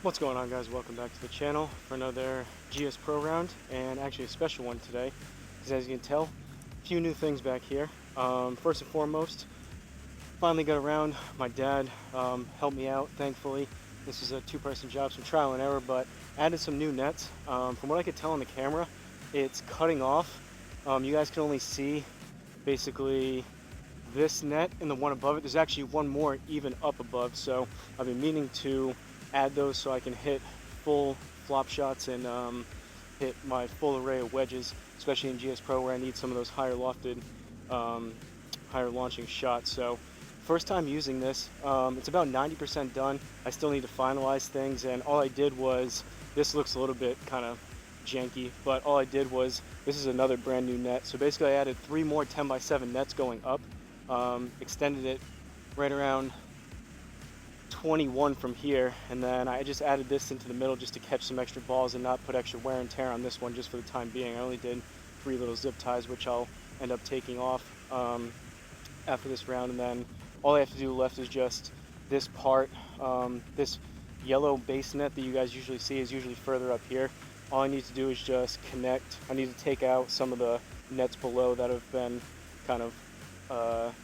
What's going on, guys? Welcome back to the channel for another GSPro round, and actually a special one today because, as you can tell, a few new things back here. First and foremost, finally got around. My dad helped me out, thankfully. This is a two-person job, some trial and error, but added some new nets. From what I could tell on the camera, it's cutting off. You guys can only see basically this net and the one above it. There's actually one more even up above, so I've been meaning to add those so I can hit full flop shots and hit my full array of wedges, especially in GSPro where I need some of those higher lofted, higher launching shots. So first time using this. It's about 90% done. I still need to finalize things, and all I did was, this looks a little bit kind of janky, but all I did was, this is another brand new net. So basically I added 3 more 10x7 nets going up, extended it right around 21 from here, and then I just added this into the middle just to catch some extra balls and not put extra wear and tear on this one just for the time being. I only did 3 little zip ties, which I'll end up taking off after this round, and then all I have to do left is just this part. This yellow base net that you guys usually see is usually further up here. All I need to do is just connect. I need to take out some of the nets below that have been kind of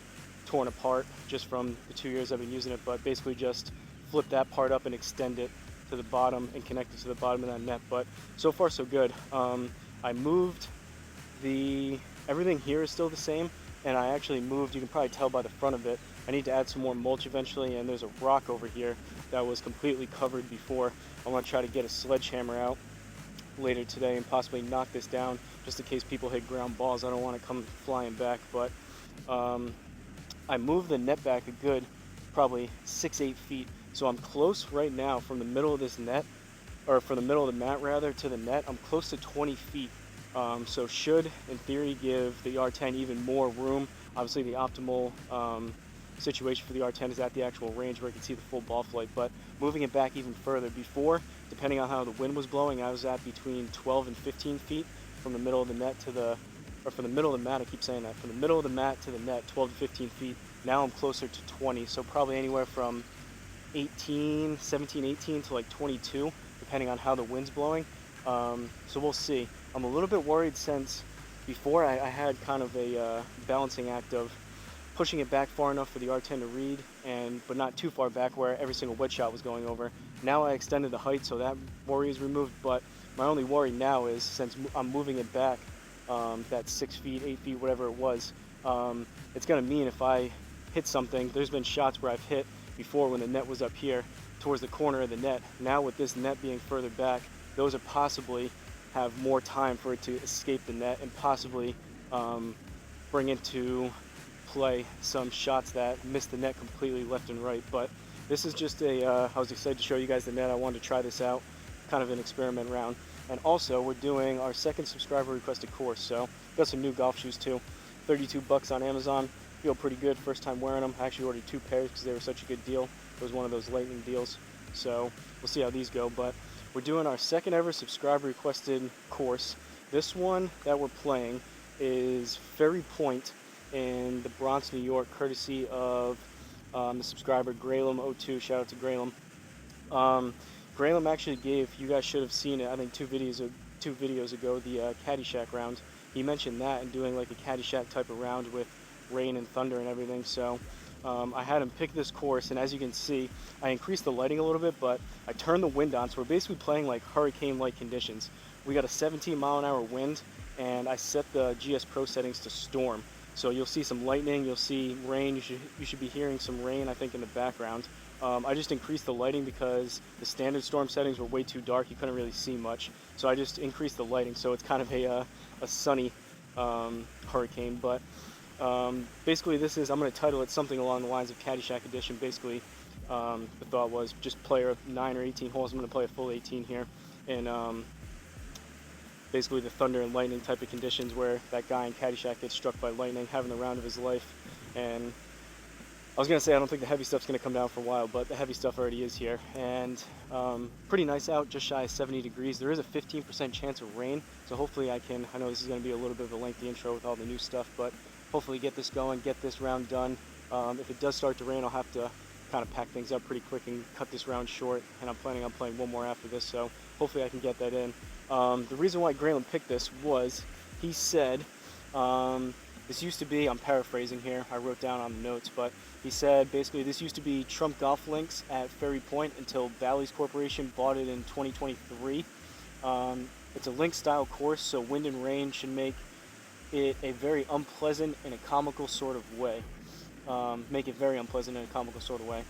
torn apart just from the 2 years I've been using it, but basically just flip that part up and extend it to the bottom and connect it to the bottom of that net. But so far so good. I moved everything here is still the same, and I actually moved, you can probably tell by the front of it, I need to add some more mulch eventually, and there's a rock over here that was completely covered before. I want to try to get a sledgehammer out later today and possibly knock this down just in case people hit ground balls. I don't want to come flying back, but I moved the net back a good probably 6-8 feet, so I'm close right now from the middle of this net, or from the middle of the mat rather, to the net. I'm close to 20 feet, so should in theory give the R10 even more room. Obviously the optimal situation for the R10 is at the actual range where I can see the full ball flight, but moving it back even further, before, depending on how the wind was blowing, I was at between 12 and 15 feet from the middle of the net to the, or from the middle of the mat, I keep saying that, from the middle of the mat to the net, 12 to 15 feet. Now I'm closer to 20, so probably anywhere from 17, 18 to like 22, depending on how the wind's blowing. So we'll see. I'm a little bit worried since before I had kind of a balancing act of pushing it back far enough for the R10 to read, but not too far back where every single wedge shot was going over. Now I extended the height, so that worry is removed, but my only worry now is, since I'm moving it back that 6 feet, 8 feet, whatever it was, it's going to mean if I hit something, there's been shots where I've hit before when the net was up here towards the corner of the net. Now with this net being further back, those are possibly have more time for it to escape the net and possibly bring into play some shots that miss the net completely left and right. But this is just I was excited to show you guys the net. I wanted to try this out, kind of an experiment round. And also, we're doing our second subscriber requested course, so got some new golf shoes too. 32 bucks on Amazon. Feel pretty good first time wearing them. I actually ordered 2 pairs because they were such a good deal. It was one of those lightning deals, so we'll see how these go. But we're doing our second ever subscriber requested course. This one that we're playing is Ferry Point in the Bronx, New York, courtesy of the subscriber Graylem02. Shout out to Graylem. Graylem actually gave, you guys should have seen it, I think two videos ago, the Caddyshack round. He mentioned that and doing like a Caddyshack type of round with rain and thunder and everything. So I had him pick this course, and as you can see, I increased the lighting a little bit, but I turned the wind on, so we're basically playing like hurricane-like conditions. We got a 17-mile-an-hour wind, and I set the GSPro settings to storm. So you'll see some lightning, you'll see rain, you should be hearing some rain, I think, in the background. I just increased the lighting because the standard storm settings were way too dark, you couldn't really see much. So I just increased the lighting, so it's kind of a sunny hurricane. But basically this is, I'm going to title it something along the lines of Caddyshack Edition. Basically the thought was just play 9 or 18 holes. I'm going to play a full 18 here, and basically the thunder and lightning type of conditions where that guy in Caddyshack gets struck by lightning, having the round of his life. And I was going to say I don't think the heavy stuff's going to come down for a while, but the heavy stuff already is here. And pretty nice out, just shy of 70 degrees. There is a 15% chance of rain, so hopefully I know this is going to be a little bit of a lengthy intro with all the new stuff, but hopefully get this going, get this round done. If it does start to rain, I'll have to kind of pack things up pretty quick and cut this round short, and I'm planning on playing one more after this, so hopefully I can get that in. The reason why Graylin picked this was he said, this used to be, I'm paraphrasing here, I wrote down on the notes, but he said basically this used to be Trump Golf Links at Ferry Point until Bally's Corporation bought it in 2023. It's a link style course, so wind and rain should make it a very unpleasant and a comical sort of way. Make it very unpleasant in a comical sort of way.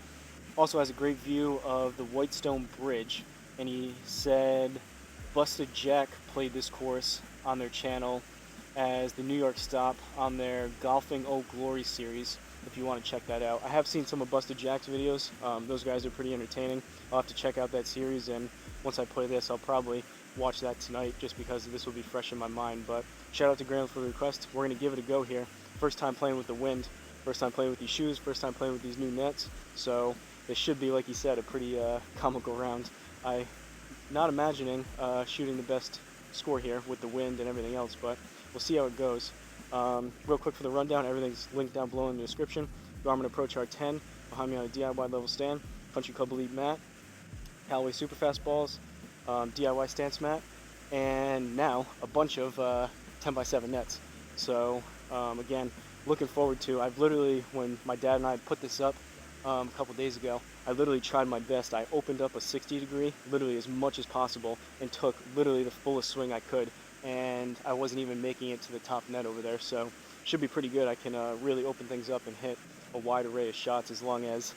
Also has a great view of the Whitestone Bridge, and he said Busted Jack played this course on their channel as the New York stop on their Golfing Old Glory series, if you want to check that out. I have seen some of Busted Jack's videos. Those guys are pretty entertaining. I'll have to check out that series, and once I play this, I'll probably watch that tonight just because this will be fresh in my mind. But shout out to Graham for the request. We're going to give it a go here. First time playing with the wind, first time playing with these shoes, first time playing with these new nets, so this should be, like he said, a pretty comical round. I'm not imagining shooting the best score here with the wind and everything else, but we'll see how it goes. Real quick for the rundown, everything's linked down below in the description. Garmin Approach R10 behind me on a DIY level stand, Country Club Elite mat, Callaway Superfast balls, DIY stance mat, and now a bunch of 10x7 nets. So again, looking forward to, I've literally, when my dad and I put this up a couple days ago, I literally tried my best. I opened up a 60 degree, literally as much as possible, and took literally the fullest swing I could, and I wasn't even making it to the top net over there, so should be pretty good. I can really open things up and hit a wide array of shots as long as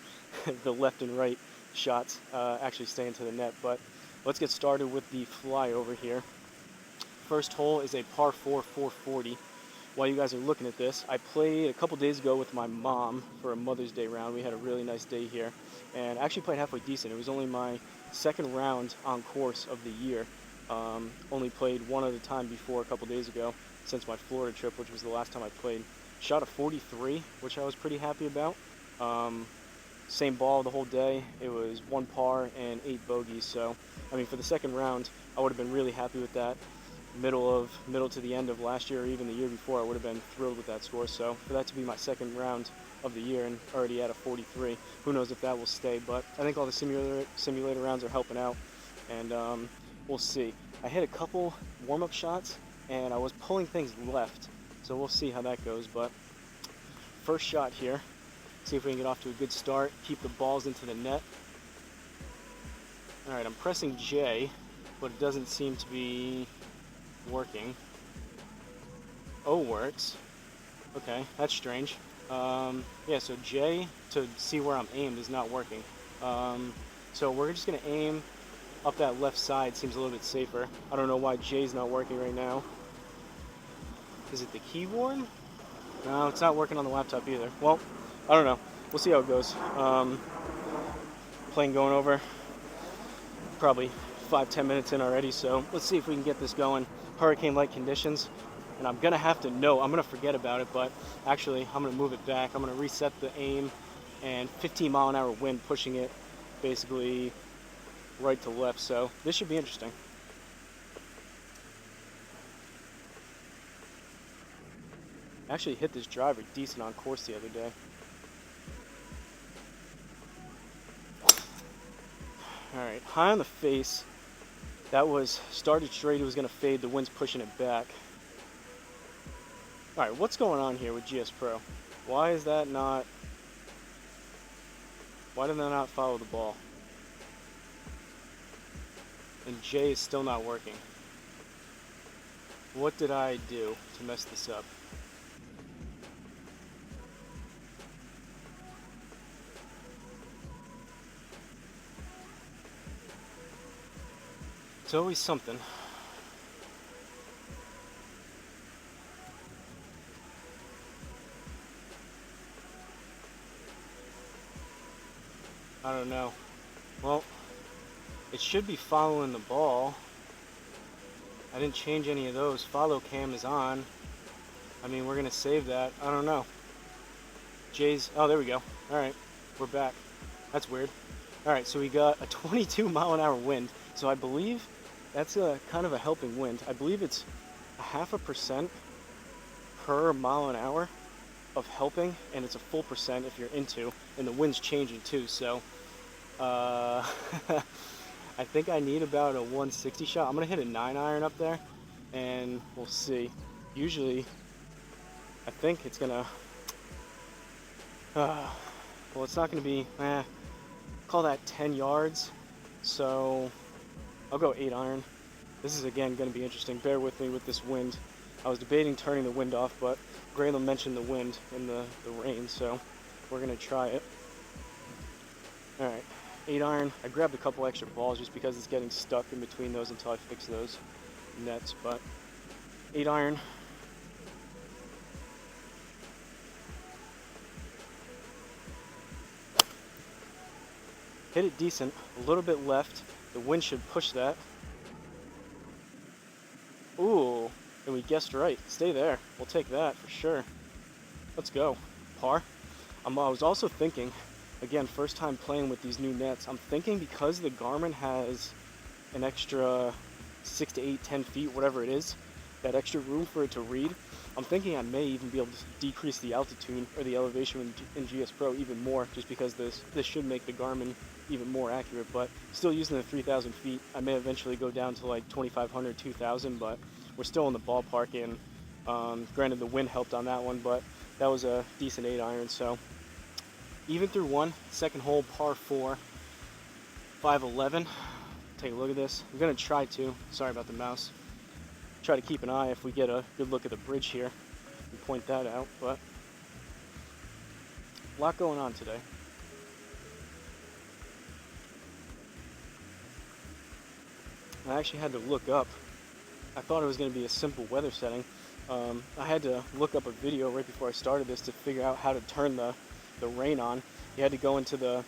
the left and right shots actually stay into the net. But let's get started with the fly over here. First hole is a par 4 440. While you guys are looking at this, I played a couple days ago with my mom for a Mother's Day round. We had a really nice day here, and I actually played halfway decent. It was only my second round on course of the year. Only played one other time before a couple days ago since my Florida trip, which was the last time I played. Shot a 43, which I was pretty happy about. Same ball the whole day. It was 1 par and 8 bogeys, so I mean, for the second round, I would have been really happy with that. Middle to the end of last year or even the year before, I would have been thrilled with that score. So for that to be my second round of the year and already at a 43, who knows if that will stay. But I think all the simulator rounds are helping out, and we'll see. I hit a couple warm-up shots and I was pulling things left, so we'll see how that goes. But first shot here, see if we can get off to a good start, keep the balls into the net. Alright, I'm pressing J, but it doesn't seem to be working. O works. Okay, that's strange. Yeah, so J to see where I'm aimed is not working. So we're just gonna aim up that left side. Seems a little bit safer. I don't know why J's not working right now. Is it the keyboard? No, it's not working on the laptop either. Well, I don't know. We'll see how it goes. Plane going over. Probably 5-10 minutes in already, so let's see if we can get this going. Hurricane-like conditions, and I'm gonna have to know, I'm gonna forget about it, but actually I'm gonna move it back. I'm gonna reset the aim, and 15 mile an hour wind pushing it basically right to left, so this should be interesting. I actually hit this driver decent on course the other day. Alright, high on the face. That was started straight, it was going to fade, the wind's pushing it back. Alright, what's going on here with GSPro? Why is that not... Why did that not follow the ball? And J is still not working. What did I do to mess this up? It's always something. I don't know. Well, it should be following the ball. I didn't change any of those. Follow cam is on. I mean, we're gonna save that. I don't know. J's, oh, there we go. All right, we're back. That's weird. All right, so we got a 22 mile an hour wind. So I believe that's a kind of a helping wind. I believe it's 0.5% per mile an hour of helping, and it's a full percent if you're into, and the wind's changing too, so I think I need about a 160 shot. I'm gonna hit a 9-iron up there, and we'll see. Usually, I think it's gonna, well, it's not gonna be, call that 10 yards, so I'll go 8-iron. This is again gonna be interesting. Bear with me with this wind. I was debating turning the wind off, but Graylin mentioned the wind and the rain, so we're gonna try it. All right, 8-iron. I grabbed a couple extra balls just because it's getting stuck in between those until I fix those nets, but 8-iron. Hit it decent, a little bit left. The wind should push that. Ooh, and we guessed right. Stay there. We'll take that for sure. Let's go. Par. I was also thinking, again, first time playing with these new nets, I'm thinking because the Garmin has an extra 6 to 8, 10 feet, whatever it is, that extra room for it to read, I'm thinking I may even be able to decrease the altitude or the elevation in GSPro even more, just because this should make the Garmin even more accurate. But still using the 3,000 feet, I may eventually go down to like 2,500, 2,000, but we're still in the ballpark. And granted, the wind helped on that one, but that was a decent 8-iron. So even through one, second hole, par 4, 511. Take a look at this. I'm gonna try to, sorry about the mouse, try to keep an eye if we get a good look at the bridge here and point that out, but a lot going on today. I actually had to look up. I thought it was going to be a simple weather setting. I had to look up a video right before I started this to figure out how to turn the rain on. You had to go into the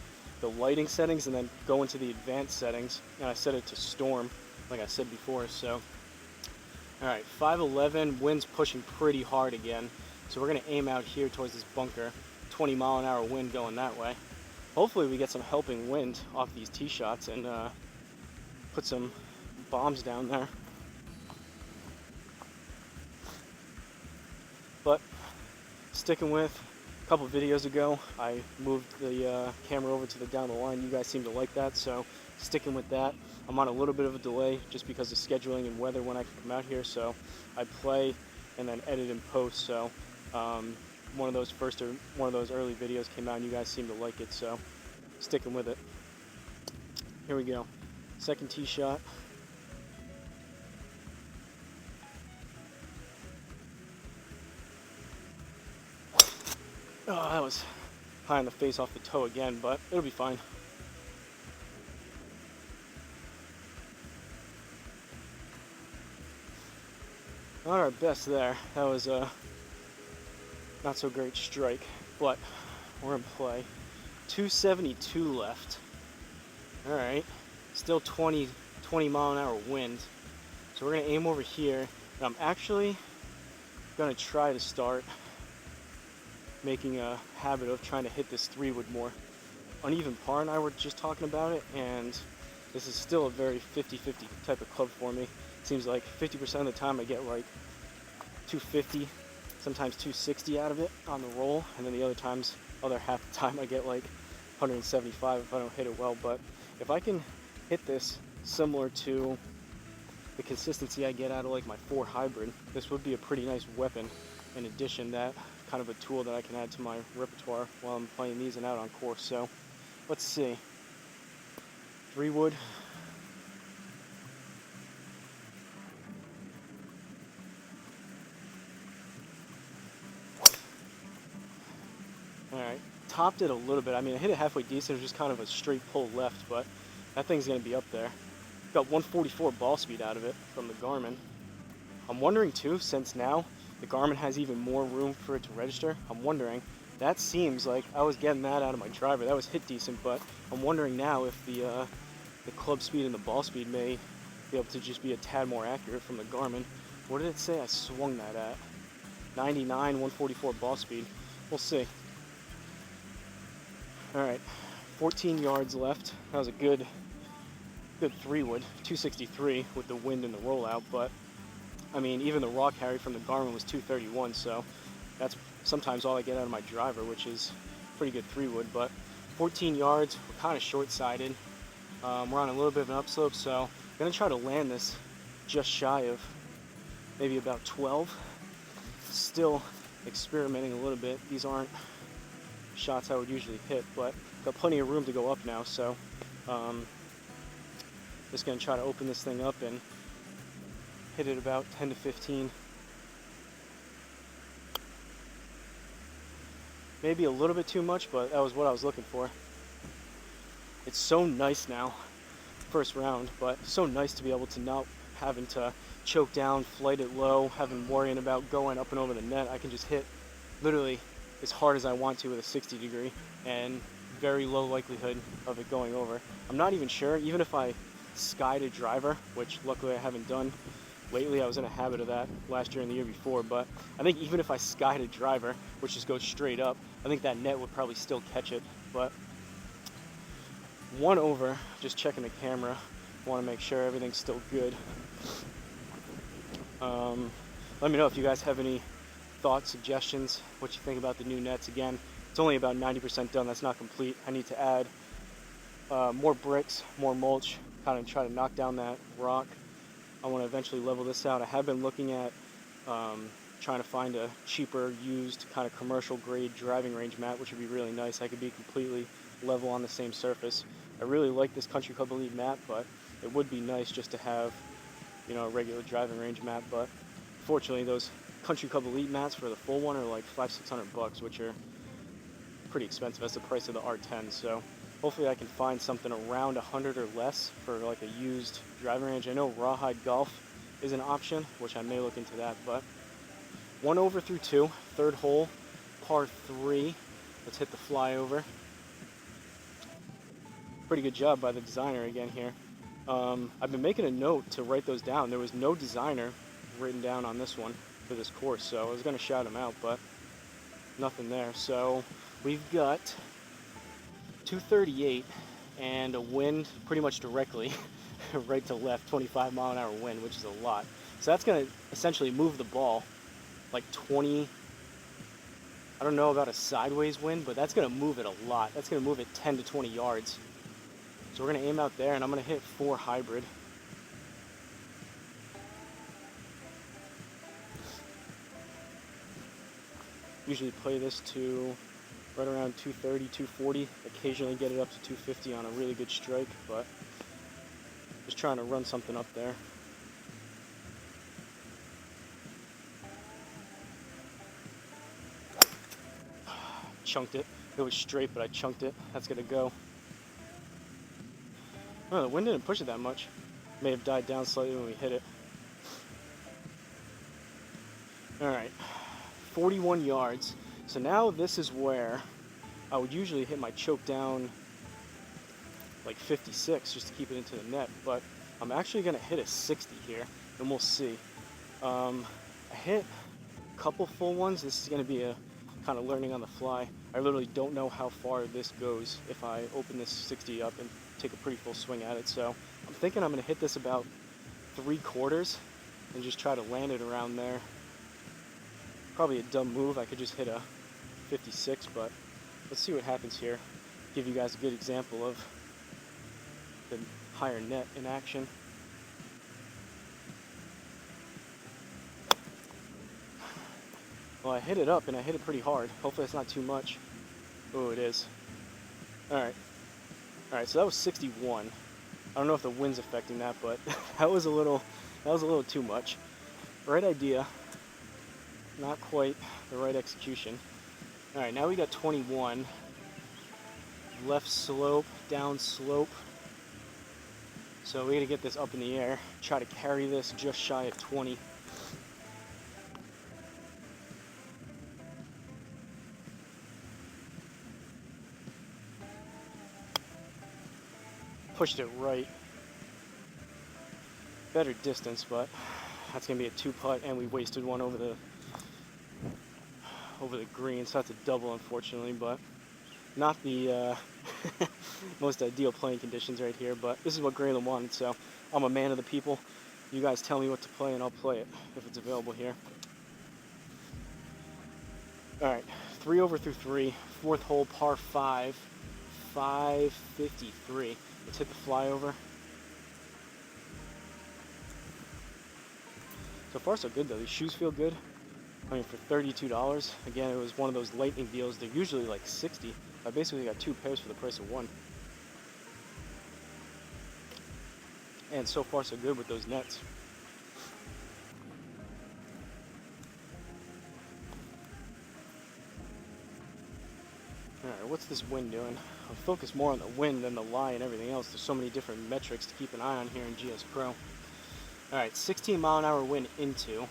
lighting settings and then go into the advanced settings, and I set it to storm, like I said before. So all right, 511, wind's pushing pretty hard again. So we're gonna aim out here towards this bunker. 20-mile-an-hour wind going that way. Hopefully we get some helping wind off these tee shots and put some bombs down there. But sticking with, a couple videos ago, I moved the camera over to the down the line. You guys seem to like that, so sticking with that. I'm on a little bit of a delay just because of scheduling and weather when I can come out here, so I play and then edit and post. So one of those early videos came out and you guys seem to like it, so sticking with it. Here we go. Second tee shot. Oh, that was high on the face off the toe again, but it'll be fine. Not our best there. That was a not so great strike, but we're in play. 272 left. All right, still 20 mile-an-hour wind. So we're gonna aim over here, and I'm actually gonna try to start making a habit of trying to hit this 3-wood more. Uneven Par and I were just talking about it, and this is still a very 50-50 type of club for me. Seems like 50% of the time I get like 250, sometimes 260 out of it on the roll, and then the other half the time I get like 175 if I don't hit it well. But if I can hit this similar to the consistency I get out of like my 4 hybrid, this would be a pretty nice weapon. In addition, that kind of a tool that I can add to my repertoire while I'm playing these and out on course. So let's see. 3-wood. Alright, topped it a little bit. I mean, I hit it halfway decent. It was just kind of a straight pull left, but that thing's going to be up there. Got 144 ball speed out of it from the Garmin. I'm wondering too, since now the Garmin has even more room for it to register, I'm wondering, that seems like I was getting that out of my driver. That was hit decent, but I'm wondering now if the club speed and the ball speed may be able to just be a tad more accurate from the Garmin. What did it say I swung that at? 99, 144 ball speed. We'll see. All right, 14 yards left. That was a good 3-wood, 263 with the wind and the rollout, but I mean, even the raw carry from the Garmin was 231, so that's sometimes all I get out of my driver, which is pretty good 3-wood, but 14 yards, we're kind of short-sided. We're on a little bit of an upslope, so I'm gonna try to land this just shy of maybe about 12. Still experimenting a little bit. These aren't shots I would usually hit, but got plenty of room to go up now, so just gonna try to open this thing up and hit it about 10 to 15. Maybe a little bit too much, but that was what I was looking for. It's so nice now, first round, but so nice to be able to not having to choke down, flight it low, having worrying about going up and over the net. I can just hit literally as hard as I want to with a 60 degree and very low likelihood of it going over. I'm not even sure, even if I skied a driver, which luckily I haven't done lately. I was in a habit of that last year and the year before, but I think even if I skied a driver, which just goes straight up, I think that net would probably still catch it. But 1 over, just checking the camera, want to make sure everything's still good. Let me know if you guys have any thoughts, suggestions, what you think about the new nets. Again, it's only about 90% done. That's not complete. I need to add more bricks, more mulch, kind of try to knock down that rock. I want to eventually level this out. I have been looking at trying to find a cheaper used kind of commercial grade driving range mat, which would be really nice. I could be completely level on the same surface. I really like this Country Club Elite mat, but it would be nice just to have, you know, a regular driving range mat. But fortunately, those Country Club Elite mats for the full one are like $500-600, which are pretty expensive. That's the price of the R10. So hopefully I can find something around 100 or less for like a used driving range. I know rawhide golf is an option, which I may look into that. But 1 over through 2, third hole, par 3. Let's hit the flyover. Pretty good job by the designer again here. I've been making a note to write those down. There was no designer written down on this one for this course, so I was going to shout him out, but nothing there. So we've got 238 and a wind pretty much directly right to left, 25-mile-an-hour wind, which is a lot. So that's going to essentially move the ball like 20, I don't know about a sideways wind, but that's going to move it a lot. That's going to move it 10 to 20 yards. So we're going to aim out there, and I'm going to hit 4 hybrid. Usually play this to right around 230, 240. Occasionally get it up to 250 on a really good strike, but just trying to run something up there. Chunked it. It was straight, but I chunked it. That's going to go. Oh, the wind didn't push it that much. May have died down slightly when we hit it. Alright, 41 yards. So now this is where I would usually hit my choke down like 56 just to keep it into the net, but I'm actually going to hit a 60 here, and we'll see. I hit a couple full ones. This is going to be a kind of learning on the fly. I literally don't know how far this goes if I open this 60 up and take a pretty full swing at it, so I'm thinking I'm going to hit this about 3/4 and just try to land it around there. Probably a dumb move. I could just hit a 56, but let's see what happens here. Give you guys a good example of the higher net in action. Well, I hit it up and I hit it pretty hard. Hopefully it's not too much. Oh, it is. Alright. Alright, so that was 61. I don't know if the wind's affecting that, but that was a little too much. Right idea. Not quite the right execution. Alright, now we got 21. Left slope, down slope. So we gotta get this up in the air. Try to carry this just shy of 20. Pushed it right. Better distance, but that's gonna be a 2-putt, and we wasted one over the green, so that's a double, unfortunately, but not the most ideal playing conditions right here. But this is what Graylin wanted, so I'm a man of the people. You guys tell me what to play, and I'll play it if it's available here. All right, 3 over through 3, fourth hole, par 5, 553. Let's hit the flyover. So far so good though, these shoes feel good. I mean, for $32, again, it was one of those lightning deals. They're usually like 60. I basically got 2 pairs for the price of 1. And so far so good with those nets. Alright, what's this wind doing? I'll focus more on the wind than the lie and everything else. There's so many different metrics to keep an eye on here in GSPro. Alright, 16-mile-an-hour wind into.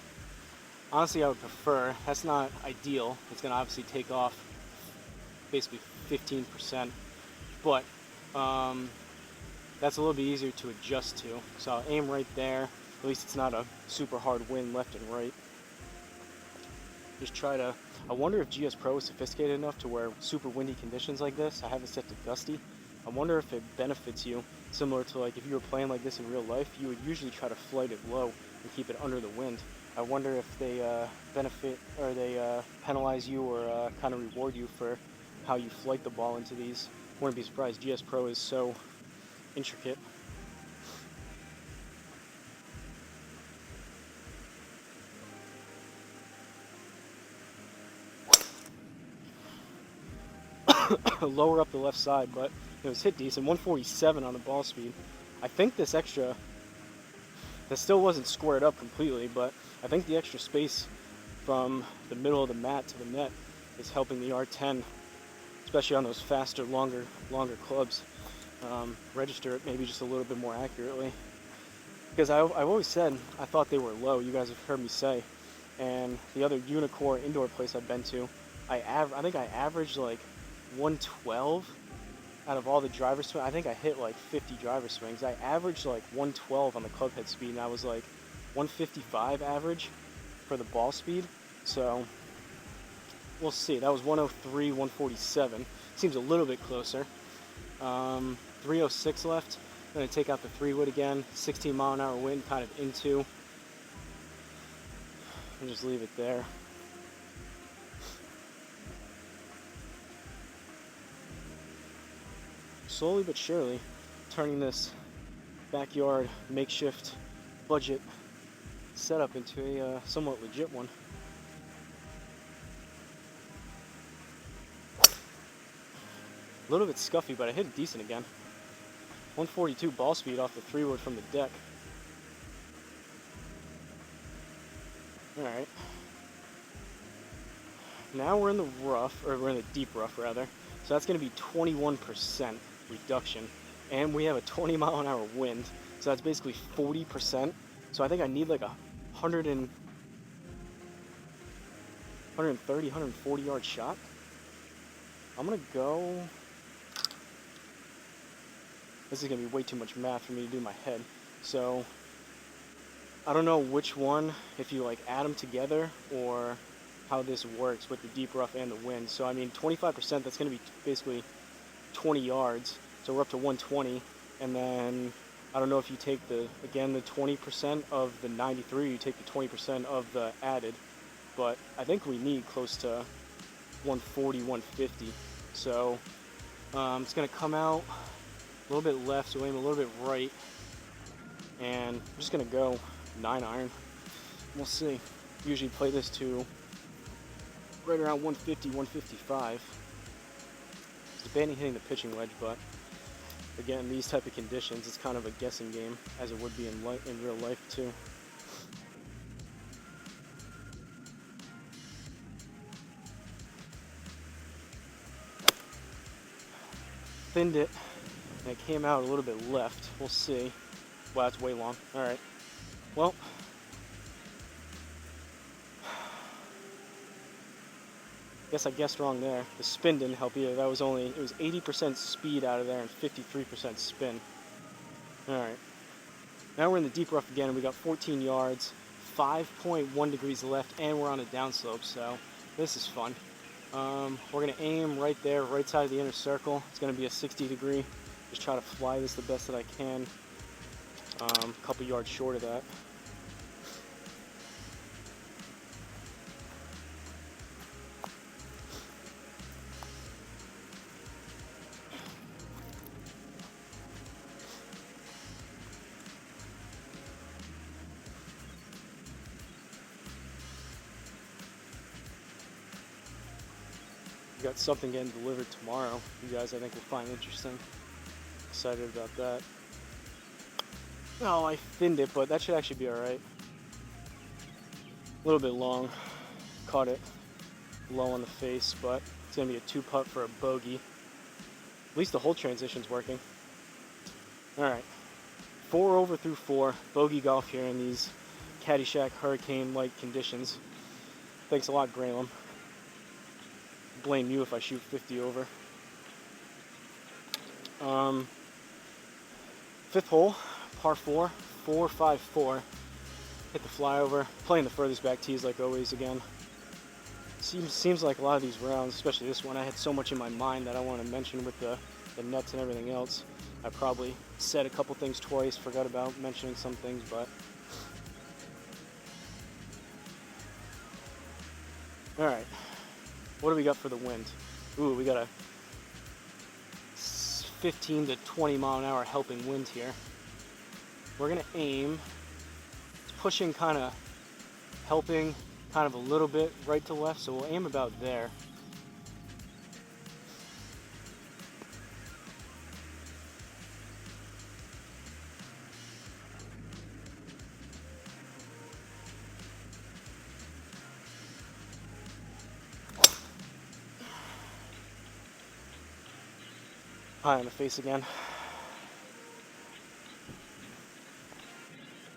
Honestly, I would prefer, that's not ideal. It's going to obviously take off basically 15%. But that's a little bit easier to adjust to. So I'll aim right there. At least it's not a super hard wind left and right. Just try to, I wonder if GSPro is sophisticated enough to where super windy conditions like this, I have it set to gusty. I wonder if it benefits you, similar to like if you were playing like this in real life, you would usually try to flight it low and keep it under the wind. I wonder if they benefit or they penalize you or kind of reward you for how you flight the ball into these. Wouldn't be surprised. GSPro is so intricate. Lower up the left side, but it was hit decent. 147 on the ball speed. I think this extra, that still wasn't squared up completely, but I think the extra space from the middle of the mat to the net is helping the R10, especially on those faster, longer clubs, register it maybe just a little bit more accurately. Because I've always said I thought they were low. You guys have heard me say, and the other Unicore indoor place I've been to, I think I averaged like 112 out of all the driver swings. I think I hit like 50 driver swings. I averaged like 112 on the clubhead speed, and I was like 155 average for the ball speed. So we'll see. That was 103, 147. Seems a little bit closer. 306 left. I'm going to take out the 3-wood again. 16-mile-an-hour wind kind of into. And just leave it there. Slowly but surely, turning this backyard makeshift budget setup into a somewhat legit one. A little bit scuffy, but I hit it decent again. 142 ball speed off the 3-wood from the deck. Alright. Now we're in the rough, or we're in the deep rough rather. So that's going to be 21% reduction. And we have a 20-mile-an-hour wind. So that's basically 40%. So I think I need like a 130, 140 yard shot. I'm going to go... This is going to be way too much math for me to do in my head. So I don't know which one, if you like add them together or how this works with the deep rough and the wind. So I mean 25%, that's going to be basically 20 yards. So we're up to 120. And then I don't know if you take the 20% of the 93, you take the 20% of the added. But I think we need close to 140, 150. So it's going to come out a little bit left, so aim a little bit right, and I'm just gonna go 9-iron. We'll see. Usually play this to right around 150, 155. Debating hitting the pitching wedge, but again, these type of conditions, it's kind of a guessing game, as it would be in real life too. Thinned it. And it came out a little bit left. We'll see. Wow, that's way long. Alright. Well. Guess I guessed wrong there. The spin didn't help either. That was only, it was 80% speed out of there and 53% spin. Alright. Now we're in the deep rough again, and we got 14 yards, 5.1 degrees left, and we're on a downslope, so this is fun. We're going to aim right there, right side of the inner circle. It's going to be a 60 degree. Just try to fly this the best that I can. A couple yards short of that. got something getting delivered tomorrow. You guys, I think, will find interesting. Excited about that. Oh, I thinned it, but that should actually be alright. A little bit long. Caught it low on the face, but it's going to be a 2-putt for a bogey. At least the whole transition's working. Alright. 4 over through 4. Bogey golf here in these Caddyshack hurricane-like conditions. Thanks a lot, Graham. Blame you if I shoot 50 over. 5th hole, par 4, 4-5-4. Hit the flyover. Playing the furthest back tees like always again. Seems like a lot of these rounds, especially this one, I had so much in my mind that I want to mention with the nets and everything else. I probably said a couple things twice, forgot about mentioning some things, but... Alright, what do we got for the wind? Ooh, we got a 15 to 20 mile an hour helping wind here. We're going to aim, it's pushing kind of, helping kind of a little bit right to left, so we'll aim about there. High on the face again.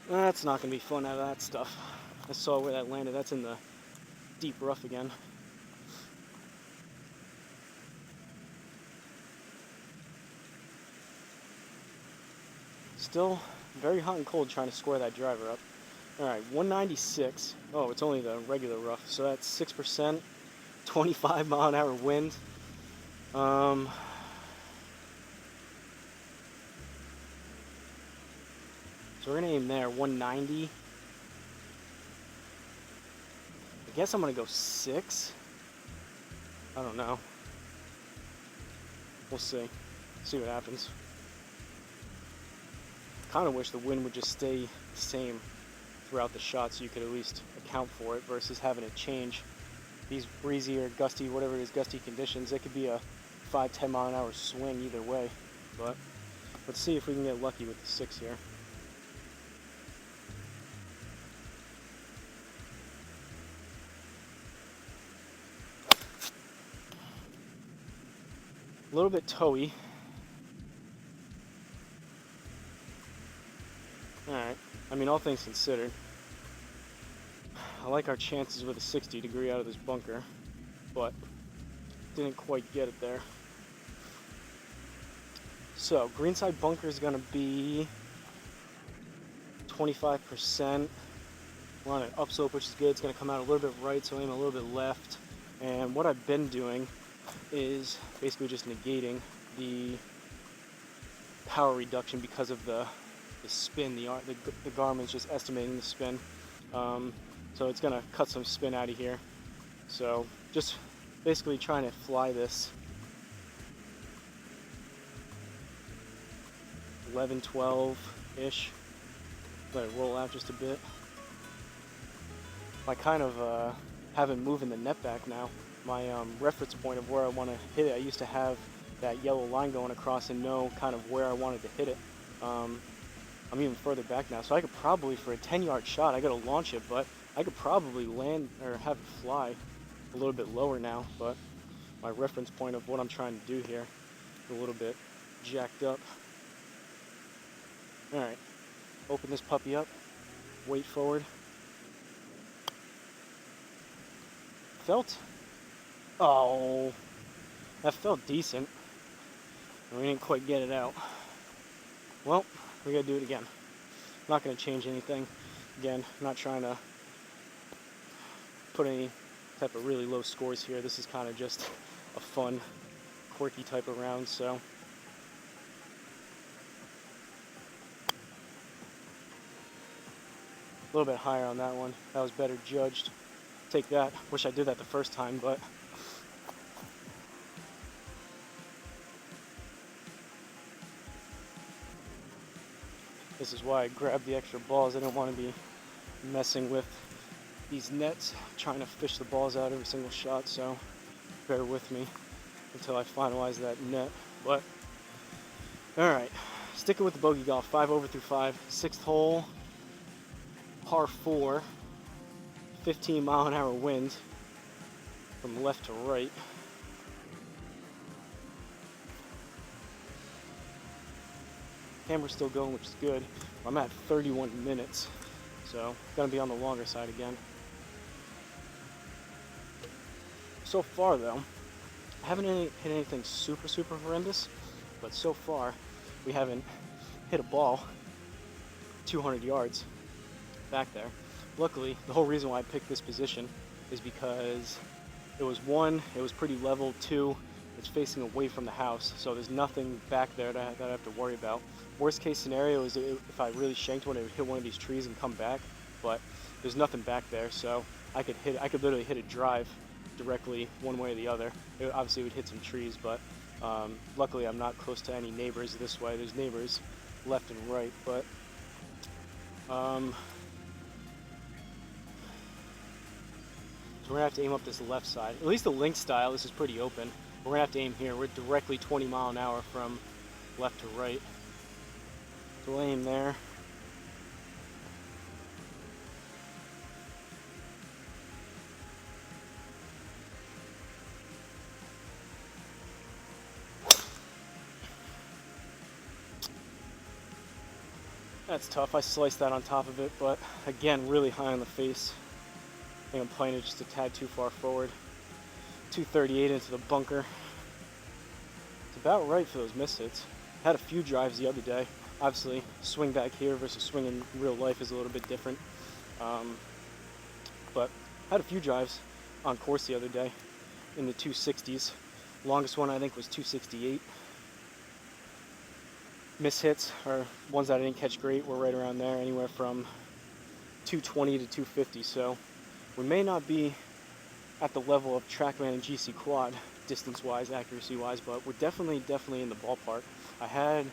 That's not going to be fun out of that stuff. I saw where that landed. That's in the deep rough again. Still very hot and cold trying to square that driver up. Alright, 196. Oh, it's only the regular rough. So that's 6%, 25 mile an hour wind. So we're going to aim there, 190. I guess I'm going to go 6. I don't know. We'll see. See what happens. Kind of wish the wind would just stay the same throughout the shot so you could at least account for it versus having it change. These breezy or gusty, whatever it is, gusty conditions, it could be a 5-10 mile an hour swing either way. But let's see if we can get lucky with the 6 here. A little bit toey. Alright, I mean, all things considered, I like our chances with a 60 degree out of this bunker, but didn't quite get it there. So, greenside bunker is going to be 25%. We're on an upslope, which is good. It's going to come out a little bit right, so aim a little bit left. And what I've been doing is basically just negating the power reduction because of the spin. The Garmin's just estimating the spin. So it's going to cut some spin out of here. So just basically trying to fly this 11, 12-ish. Let it roll out just a bit. I kind of haven't moving the net back now. My reference point of where I want to hit it, I used to have that yellow line going across and know kind of where I wanted to hit it. I'm even further back now, so I could probably, for a 10-yard shot, I got to launch it, but I could probably land or have it fly a little bit lower now, but my reference point of what I'm trying to do here is a little bit jacked up. Alright, open this puppy up, weight forward. Felt, oh, that felt decent. We didn't quite get it out. Well, we gotta do it again. Not gonna change anything. Again, I'm not trying to put any type of really low scores here. This is kind of just a fun, quirky type of round, so. A little bit higher on that one. That was better judged. Take that. Wish I did that the first time, but this is why I grabbed the extra balls. I didn't want to be messing with these nets, trying to fish the balls out every single shot, so bear with me. until I finalize that net. But all right, sticking with the bogey golf, 5 over through 5, 6th hole, par 4, 15-mile-an-hour wind from left to right. Camera's still going, which is good. I'm at 31 minutes, so gonna be on the longer side again. So far though, I haven't hit anything super horrendous, but so far we haven't hit a ball 200 yards back there. Luckily, the whole reason why I picked this position is because it was pretty level, 2, it's facing away from the house, so there's nothing back there that I have to worry about. Worst case scenario is if I really shanked one, it would hit one of these trees and come back, but there's nothing back there, so I could literally hit a drive directly one way or the other. It obviously would hit some trees, but luckily I'm not close to any neighbors this way. There's neighbors left and right, but so we're gonna have to aim up this left side. At least the link style, this is pretty open. We're gonna have to aim here. We're directly 20 mile an hour from left to right. So we'll aim there. That's tough. I sliced that on top of it, but again, really high on the face. I think I'm playing it just a tad too far forward. 238 into the bunker. It's about right for those miss hits. Had a few drives the other day. Obviously, swing back here versus swing in real life is a little bit different. But had a few drives on course the other day in the 260s. Longest one I think was 268. Miss hits, or ones that I didn't catch great, were right around there, anywhere from 220 to 250. So we may not be at the level of TrackMan and GC Quad distance-wise, accuracy-wise, but we're definitely in the ballpark. I had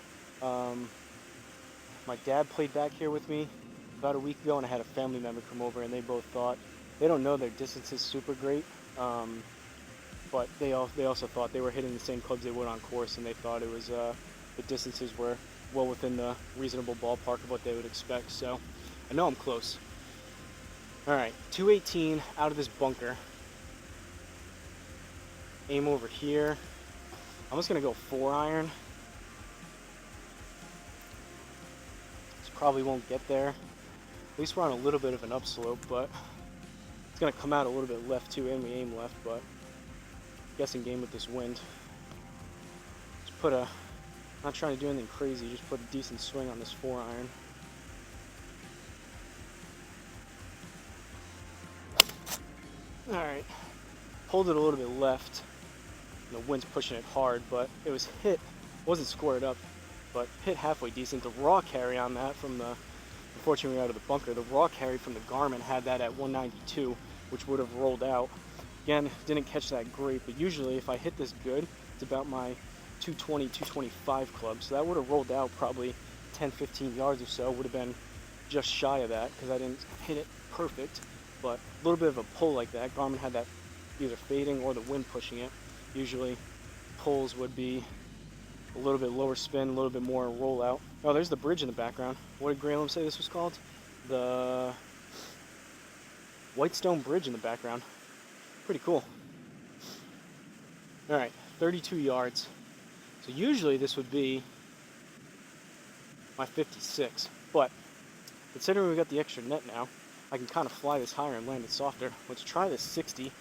my dad played back here with me about a week ago, and I had a family member come over, and they both thought, they don't know their distance is super great, but they also thought they were hitting the same clubs they would on course, and they thought it was the distances were well within the reasonable ballpark of what they would expect. So I know I'm close. All right, 218 out of this bunker. Aim over here. I'm just gonna go 4-iron. This probably won't get there. At least we're on a little bit of an upslope, but it's gonna come out a little bit left too, and we aim left, but guessing game with this wind. Just put a, not trying to do anything crazy, just put a decent swing on this 4-iron. All right, pulled it a little bit left. The wind's pushing it hard, but it was hit, wasn't squared up, but hit halfway decent. The raw carry on that from the, unfortunately out of the bunker, the raw carry from the Garmin had that at 192, which would have rolled out. Again, didn't catch that great, but usually if I hit this good, it's about my 220, 225 club. So that would have rolled out probably 10, 15 yards or so, would have been just shy of that because I didn't hit it perfect, but a little bit of a pull like that. Garmin had that either fading or the wind pushing it. Usually pulls would be a little bit lower spin, a little bit more rollout. Oh, there's the bridge in the background. What did Graham say this was called? The Whitestone Bridge in the background. Pretty cool. All right, 32 yards. So usually this would be my 56, but considering we got the extra net now, I can kind of fly this higher and land it softer. Let's try this 60,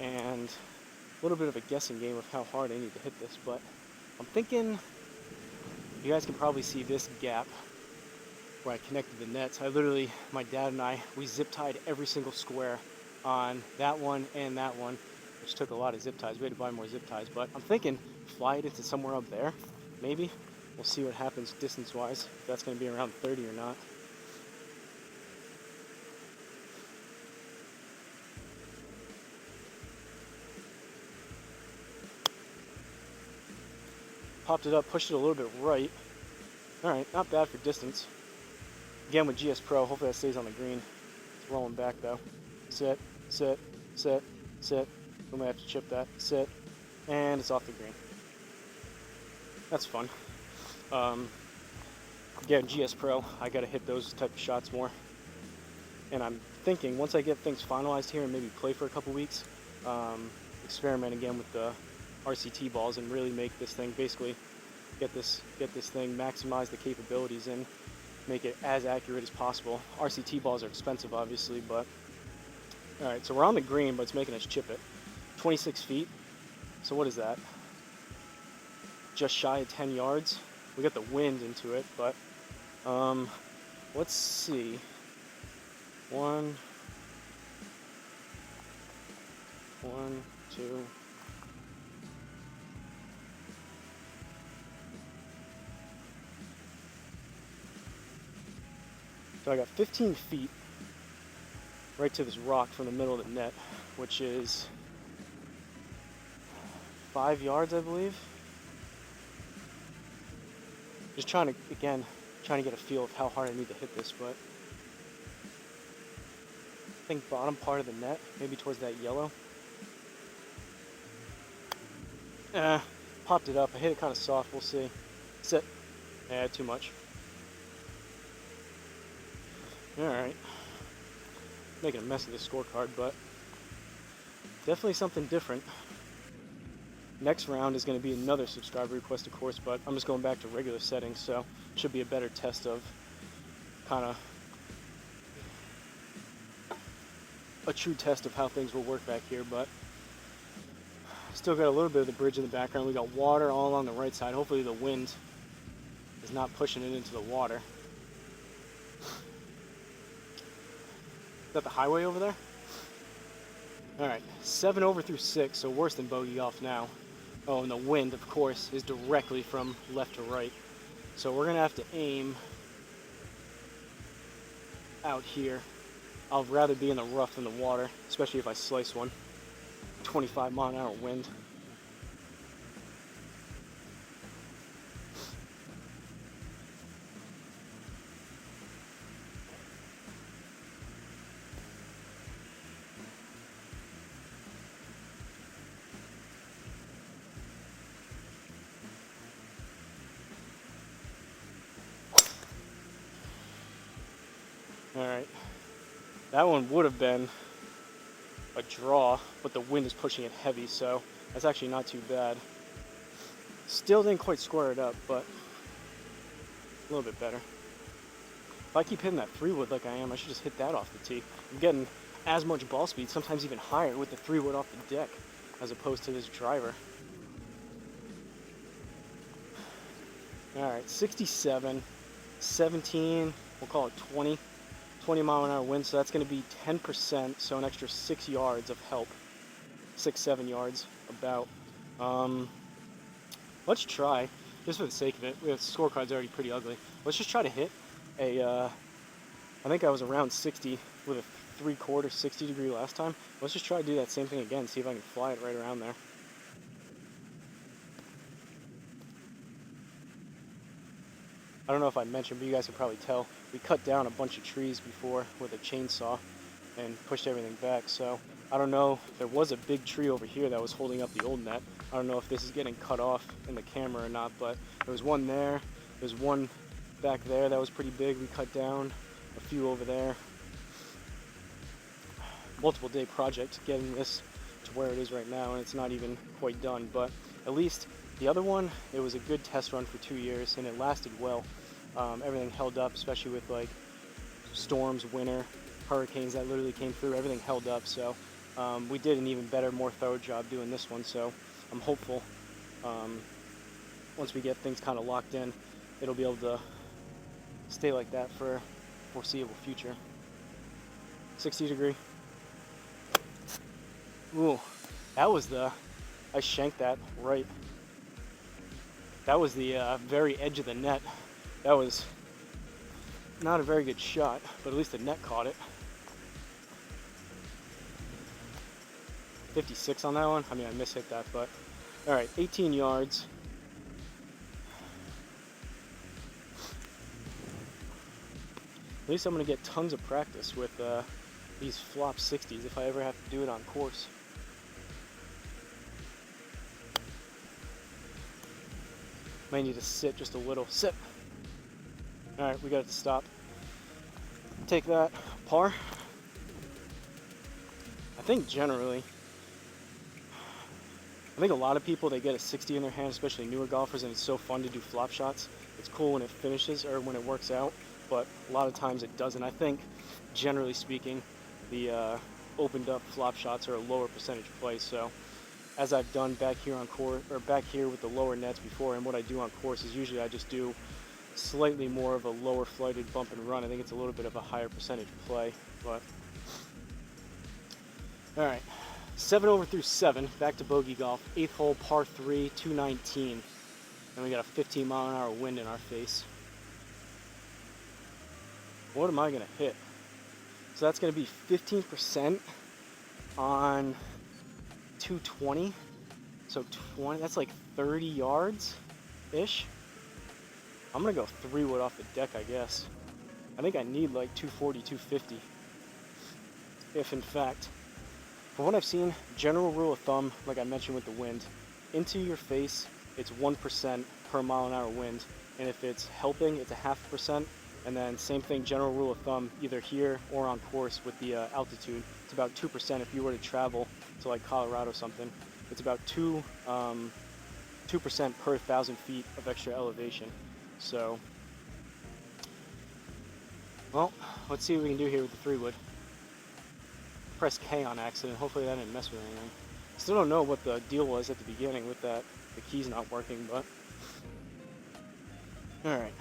and a little bit of a guessing game of how hard I need to hit this, but I'm thinking you guys can probably see this gap where I connected the nets. My dad and I, we zip tied every single square on that one and that one, which took a lot of zip ties. We had to buy more zip ties, but I'm thinking fly it into somewhere up there, maybe. We'll see what happens distance-wise, if that's going to be around 30 or not. Popped it up, pushed it a little bit right. Alright, not bad for distance. Again with GSPro, hopefully that stays on the green. It's rolling back though. Sit, sit, sit, sit. We might have to chip that. Sit, and it's off the green. That's fun. Again, GSPro, I gotta hit those type of shots more. And I'm thinking once I get things finalized here and maybe play for a couple weeks, experiment again with the RCT balls and really make this thing, basically get this thing, maximize the capabilities and make it as accurate as possible. RCT balls are expensive, obviously, but all right. So we're on the green, but it's making us chip it. 26 feet. So what is that? Just shy of 10 yards. We got the wind into it, but let's see. 1, 2. So I got 15 feet right to this rock from the middle of the net, which is 5 yards, I believe. Just trying to get a feel of how hard I need to hit this, but I think bottom part of the net, maybe towards that yellow. Popped it up. I hit it kind of soft. We'll see. Sit. Yeah, too much. Alright. Making a mess of the scorecard, but definitely something different. Next round is going to be another subscriber request, of course, but I'm just going back to regular settings, so it should be a better test of kind of a true test of how things will work back here. But still got a little bit of the bridge in the background. We got water all along the right side. Hopefully the wind is not pushing it into the water. Is that the highway over there? Alright, 7 over through 6, so worse than bogey off now. Oh, and the wind, of course, is directly from left to right. So we're going to have to aim out here. I'll rather be in the rough than the water, especially if I slice one. 25 mile an hour wind. Alright, that one would have been a draw, but the wind is pushing it heavy, so that's actually not too bad. Still didn't quite square it up, but a little bit better. If I keep hitting that 3-wood like I am, I should just hit that off the tee. I'm getting as much ball speed, sometimes even higher, with the 3-wood off the deck, as opposed to this driver. Alright, 67, 17, we'll call it 20 mile an hour wind, so that's going to be 10%, so an extra 6 yards of help. 6-7 yards, about. Let's try, just for the sake of it, the scorecard's already pretty ugly. Let's just try to hit a, I think I was around 60 with a 3/4 60 degree last time. Let's just try to do that same thing again, see if I can fly it right around there. I don't know if I mentioned, but you guys can probably tell, we cut down a bunch of trees before with a chainsaw and pushed everything back. So I don't know, there was a big tree over here that was holding up the old net. I don't know if this is getting cut off in the camera or not, but there was one there. There's one back there that was pretty big. We cut down a few over there. Multiple day project getting this to where it is right now, and it's not even quite done, but at least the other one, it was a good test run for 2 years and it lasted well. Everything held up, especially with like storms, winter, hurricanes that literally came through. Everything held up, so we did an even better, more thorough job doing this one. So I'm hopeful once we get things kind of locked in, it'll be able to stay like that for foreseeable future. 60 degree. Ooh, that was I shanked that right. That was the very edge of the net. That was not a very good shot, but at least the net caught it. 56 on that one. I mean, I mishit that, but all right, 18 yards. At least I'm gonna get tons of practice with these flop 60s if I ever have to do it on course. Might need to sit just a little. Sit. All right, we got it to stop. Take that, par. I think generally, I think a lot of people, they get a 60 in their hand, especially newer golfers, and it's so fun to do flop shots. It's cool when it finishes or when it works out, but a lot of times it doesn't. I think, generally speaking, the opened up flop shots are a lower percentage play. So, as I've done back here on course, or back here with the lower nets before, and what I do on course is usually I just do slightly more of a lower flighted bump and run. I think it's a little bit of a higher percentage play, but all right. 7 over through 7, back to bogey golf. 8th hole, par 3, 219. And we got a 15-mile-an-hour wind in our face. What am I going to hit? So that's going to be 15% on 220. So 20, that's like 30 yards-ish. I'm going to go 3-wood off the deck, I guess. I think I need like 240, 250. If in fact, from what I've seen, general rule of thumb, like I mentioned with the wind, into your face, it's 1% per mile an hour wind. And if it's helping, it's a 0.5%. And then same thing, general rule of thumb, either here or on course with the altitude, it's about 2% if you were to travel to like Colorado or something. It's about 2% per 1,000 feet of extra elevation. So, well, let's see what we can do here with the 3-wood. Press K on accident. Hopefully that didn't mess with anything. Still don't know what the deal was at the beginning with that, the keys not working, but all right.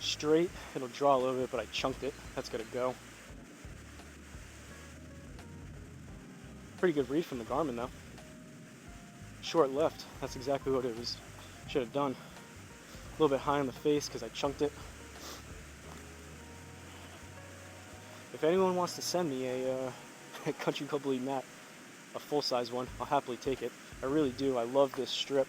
Straight. It'll draw a little bit, but I chunked it. That's gonna go. Pretty good read from the Garmin though. Short left. That's exactly what it was. Should have done. A little bit high on the face because I chunked it. If anyone wants to send me a Country Club League mat, a full-size one, I'll happily take it. I really do. I love this strip.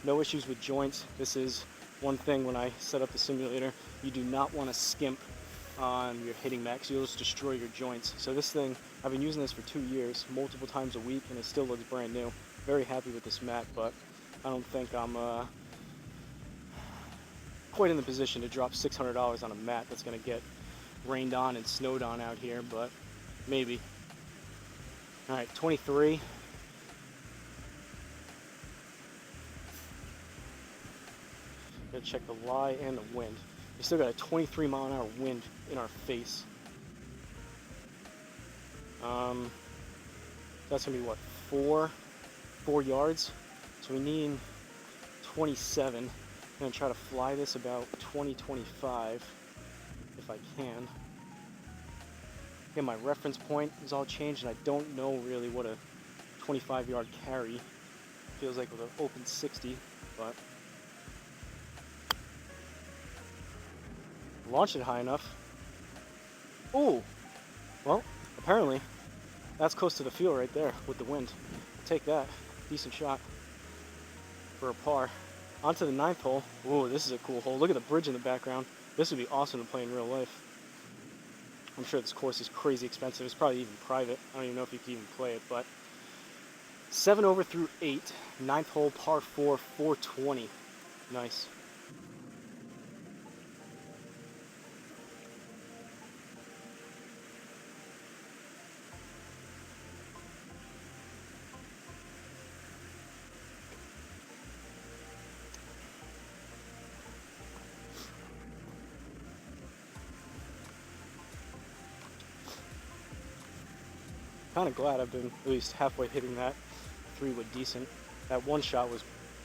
No issues with joints. This is one thing when I set up the simulator. You do not want to skimp on your hitting mat because you'll just destroy your joints. So this thing, I've been using this for 2 years, multiple times a week, and it still looks brand new. Very happy with this mat, but I don't think I'm quite in the position to drop $600 on a mat that's going to get rained on and snowed on out here, but maybe. All right, 23. Gotta check the lie and the wind. We still got a 23-mile-an-hour wind in our face. That's gonna be what, 4 yards? So we need 27. I'm gonna try to fly this about 20-25 if I can. Again, my reference point is all changed, and I don't know really what a 25-yard carry feels like with an open 60, but launch it high enough. Ooh, well, apparently that's close to the field right there with the wind. I'll take that. Decent shot for a par. Onto the 9th hole. Ooh, this is a cool hole. Look at the bridge in the background. This would be awesome to play in real life. I'm sure this course is crazy expensive. It's probably even private. I don't even know if you can even play it, but 7 over through 8. 9th hole, par 4, 420. Nice. Kind of glad I've been at least halfway hitting that 3-wood decent. That one shot was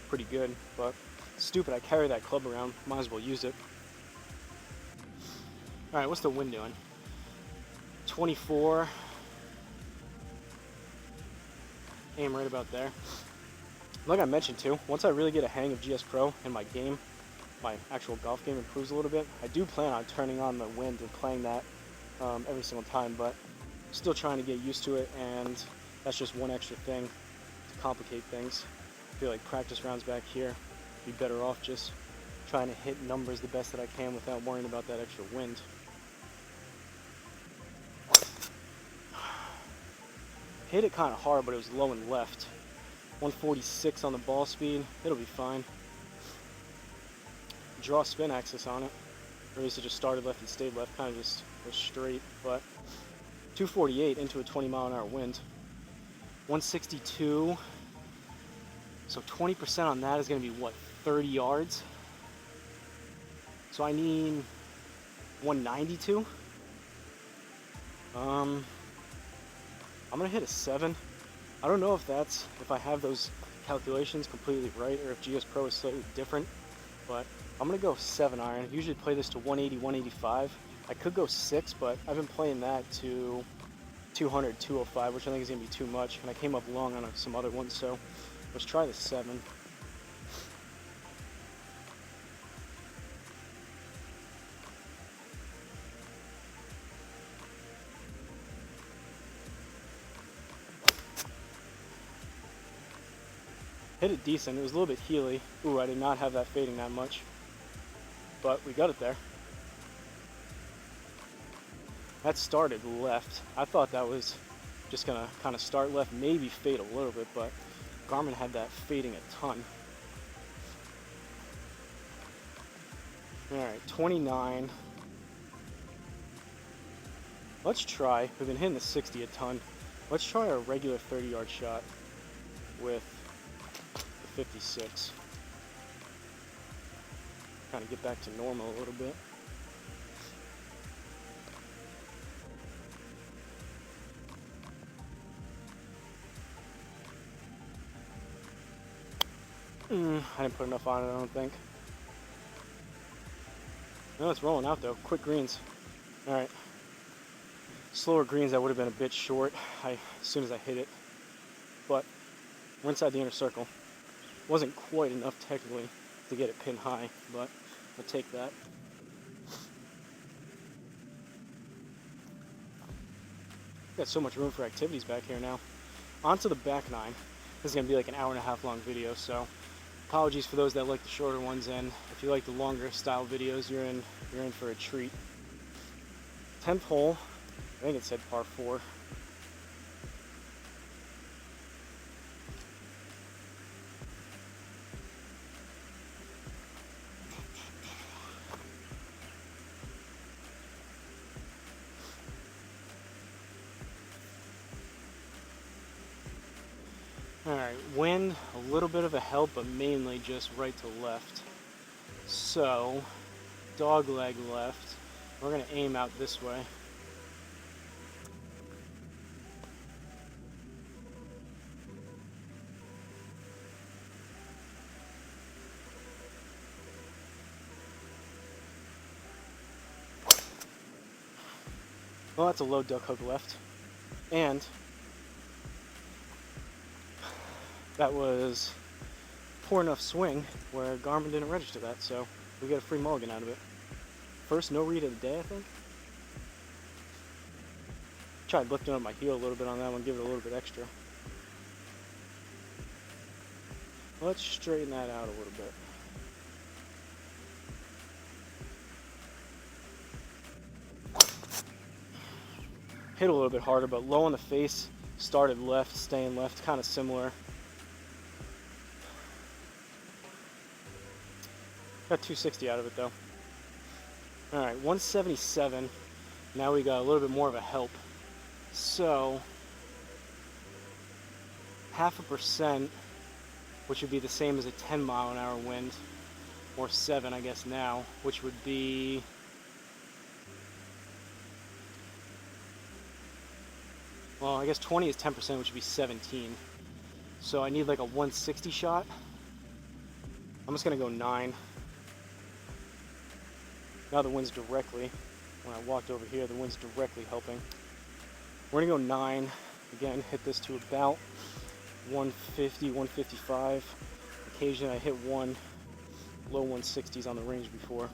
pretty good, but stupid, I carry that club around, might as well use it. Alright, what's the wind doing? 24. Aim right about there. Like I mentioned too, once I really get a hang of GSPro and my game, my actual golf game improves a little bit, I do plan on turning on the wind and playing that every single time, but still trying to get used to it, and that's just one extra thing to complicate things. I feel like practice rounds back here, be better off just trying to hit numbers the best that I can without worrying about that extra wind. hit it kind of hard, but it was low and left. 146 on the ball speed. It'll be fine. Draw spin axis on it. Or at least it just started left and stayed left. Kind of just was straight. But 248 into a 20-mile-an-hour wind. 162. So 20% on that is going to be, what, 30 yards? So I need 192. I'm going to hit a 7. I don't know if I have those calculations completely right or if GSPro is slightly different, but I'm going to go 7 iron. I usually play this to 180, 185. I could go 6, but I've been playing that to 200, 205, which I think is going to be too much, and I came up long on some other ones, so let's try the 7. Hit it decent. It was a little bit heely. Ooh, I did not have that fading that much, but we got it there. That started left. I thought that was just gonna kind of start left, maybe fade a little bit, but Garmin had that fading a ton. All right, 29. Let's try, we've been hitting the 60 a ton. Let's try a regular 30-yard shot with 56. Kind of get back to normal a little bit. I didn't put enough on it, I don't think. No, it's rolling out though. Quick greens. All right. Slower greens, that would have been a bit short as soon as I hit it. But we're inside the inner circle. Wasn't quite enough technically to get it pin high, but we'll take that. Got so much room for activities back here now. On to the back 9. This is going to be like an hour-and-a-half long video, so apologies for those that like the shorter ones, and if you like the longer style videos, you're in for a treat. 10th hole, I think it said par 4. Alright, wind, a little bit of a help, but mainly just right to left. So, dog leg left. We're going to aim out this way. Well, that's a low duck hook left. And that was poor enough swing where Garmin didn't register that, so we got a free mulligan out of it. First no read of the day, I think. Tried lifting up my heel a little bit on that one, give it a little bit extra. Let's straighten that out a little bit. Hit a little bit harder, but low on the face, started left, staying left, kind of similar. Got 260 out of it though. Alright, 177. Now we got a little bit more of a help. So, 0.5%, which would be the same as a 10-mile-an-hour wind, or 7 I guess now, which would be well, I guess 20 is 10%, which would be 17. So I need like a 160 shot. I'm just gonna go 9. Now the wind's directly, when I walked over here, the wind's directly helping. We're gonna go 9. Again, hit this to about 150, 155. Occasionally I hit one low 160s on the range before.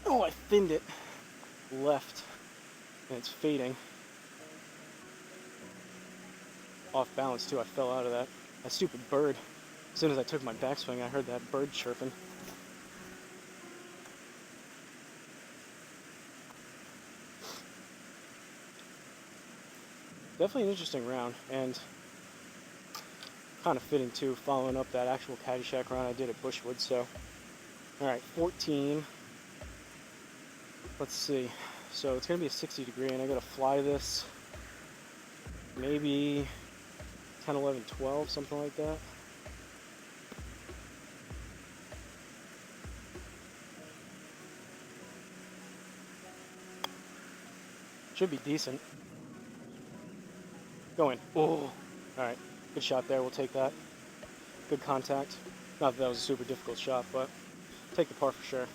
Oh, I thinned it left, and it's fading. Off balance too, I fell out of that. That stupid bird. As soon as I took my backswing, I heard that bird chirping. definitely an interesting round, and kind of fitting too, following up that actual Caddyshack round I did at Bushwood. So, all right, 14. Let's see. So it's gonna be a 60 degree, and I gotta fly this maybe 10, 11, 12, something like that. Should be decent. Go in. Oh, alright. Good shot there. We'll take that. Good contact. Not that that was a super difficult shot, but take the par for sure.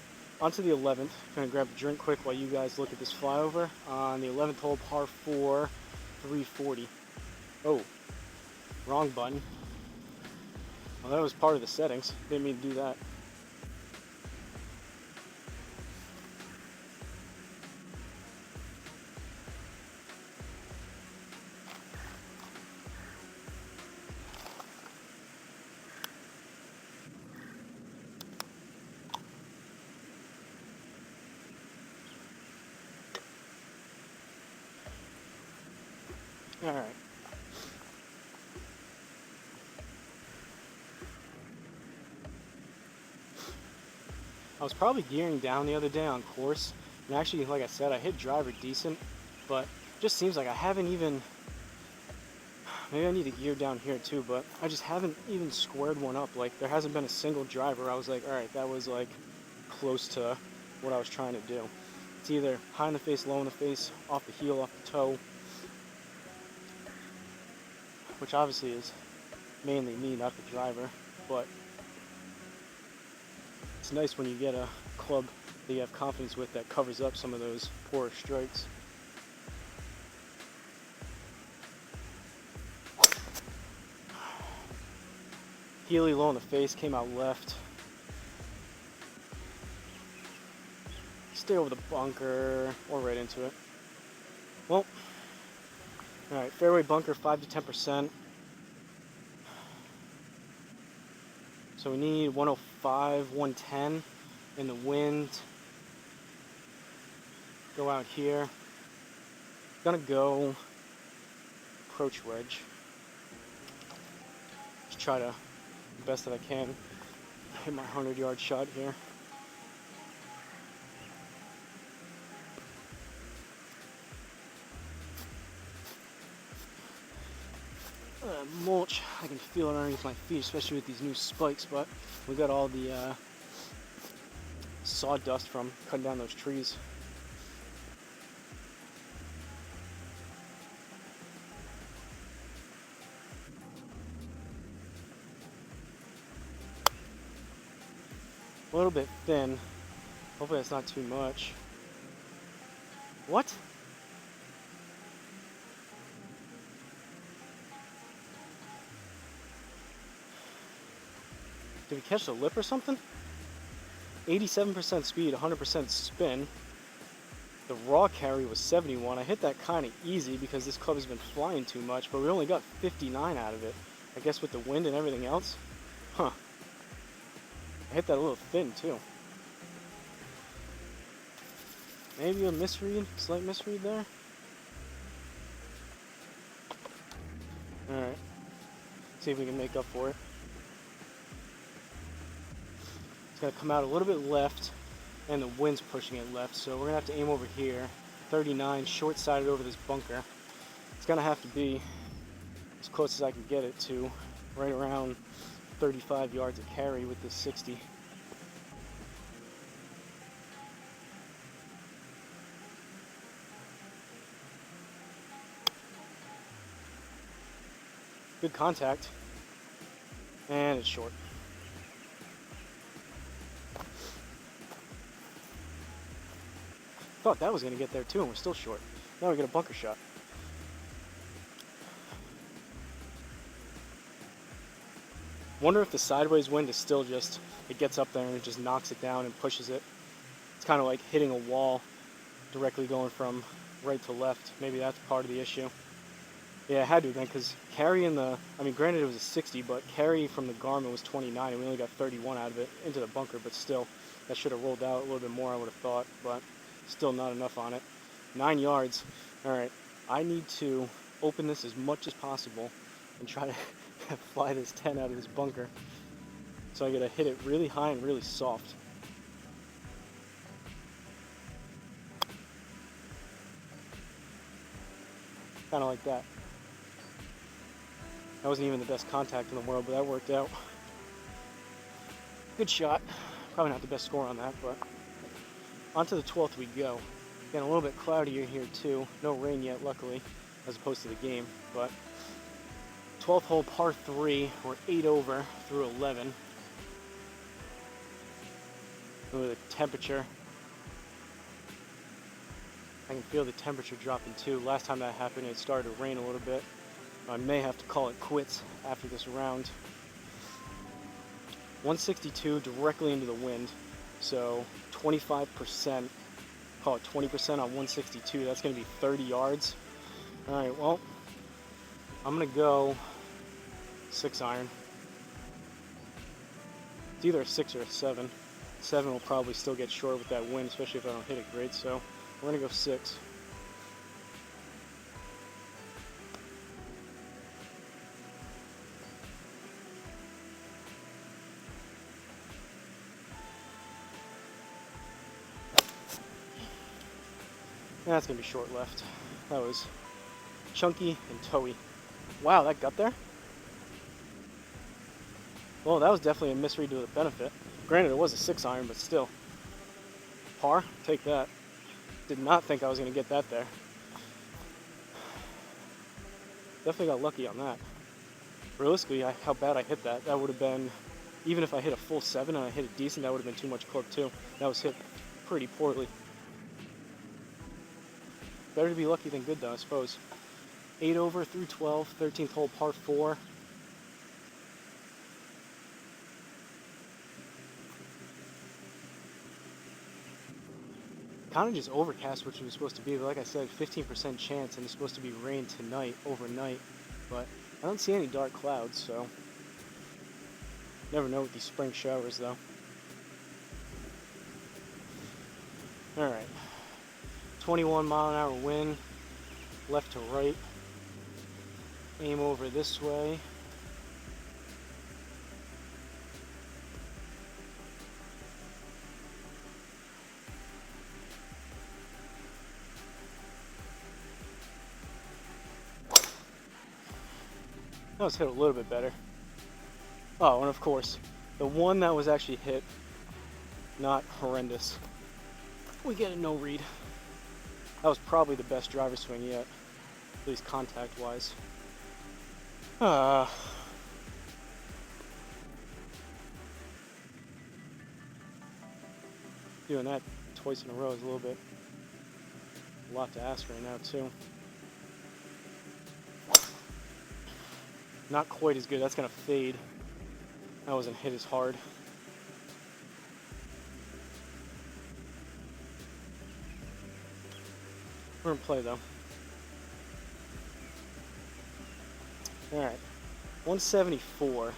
On to the 11th. Gonna grab a drink quick while you guys look at this flyover. On the 11th hole, par 4, 340. Oh, wrong button. Well, that was part of the settings. Didn't mean to do that. All right. I was probably gearing down the other day on course, and actually, like I said, I hit driver decent, but it just seems like I haven't even, maybe I need to gear down here too, but I just haven't even squared one up. Like, there hasn't been a single driver I was like, all right, that was like close to what I was trying to do. It's either high in the face, low in the face, off the heel, off the toe, which obviously is mainly me, not the driver, but it's nice when you get a club that you have confidence with that covers up some of those poorer strikes. Heely low in the face, came out left. Stay over the bunker or right into it. Well, alright, fairway bunker 5 to 10%. So we need 105, 110 in the wind. Go out here. Gonna go approach wedge. Just try to, the best that I can, hit my 100-yard shot here. Mulch, I can feel it underneath my feet, especially with these new spikes, but we got all the sawdust from cutting down those trees. A little bit thin. Hopefully that's not too much. What? Did we catch the lip or something? 87% speed, 100% spin. The raw carry was 71. I hit that kind of easy because this club has been flying too much, but we only got 59 out of it. I guess with the wind and everything else. Huh. I hit that a little thin too. Maybe a misread, slight misread there. Alright. See if we can make up for it. It's going to come out a little bit left, and the wind's pushing it left, so we're going to have to aim over here. 39, short-sided over this bunker. It's going to have to be as close as I can get it to, right around 35 yards of carry with this 60. Good contact, and it's short. Thought that was going to get there too, and we're still short. Now we get a bunker shot. Wonder if the sideways wind is still just, it gets up there and it just knocks it down and pushes it. It's kind of like hitting a wall directly going from right to left. Maybe that's part of the issue. Yeah, it had to have been, because carry in the, I mean, granted it was a 60, but carry from the Garmin was 29, and we only got 31 out of it into the bunker, but still, that should have rolled out a little bit more, I would have thought, but still not enough on it. 9 yards. All right, I need to open this as much as possible and try to fly this 10 out of this bunker. So I gotta hit it really high and really soft. Kind of like that. That wasn't even the best contact in the world, but that worked out. Good shot. Probably not the best score on that, but on to the 12th we go. Getting a little bit cloudier here too. No rain yet, luckily, as opposed to the game. But 12th hole, par 3. We're 8 over through 11. With the temperature, I can feel the temperature dropping too. Last time that happened, it started to rain a little bit. I may have to call it quits after this round. 162 directly into the wind, so 25%, call it 20% on 162. That's going to be 30 yards. All right, well, I'm going to go 6 iron. It's either a 6 or a 7. 7 will probably still get short with that wind, especially if I don't hit it great, so we're going to go 6. That's going to be short left. That was chunky and toey. Wow, that got there? Well, that was definitely a misread to the benefit. Granted, it was a 6 iron, but still. Par, take that. Did not think I was going to get that there. Definitely got lucky on that. Realistically, how bad I hit that, that would have been, even if I hit a full 7 and I hit it decent, that would have been too much club too. That was hit pretty poorly. Better to be lucky than good though, I suppose. 8 over through 12, 13th hole, par 4. Kind of just overcast, which it was supposed to be. But like I said, 15% chance, and it's supposed to be rain tonight, overnight. But I don't see any dark clouds, so never know with these spring showers, though. All right, 21-mile-an-hour wind, left to right. Aim over this way. That was hit a little bit better. Oh, and of course, the one that was actually hit, not horrendous. We get a no read. That was probably the best driver swing yet, at least contact-wise. Doing that twice in a row is a lot to ask right now too. Not quite as good. That's gonna fade. That wasn't hit as hard. We're in play though. Alright. 174.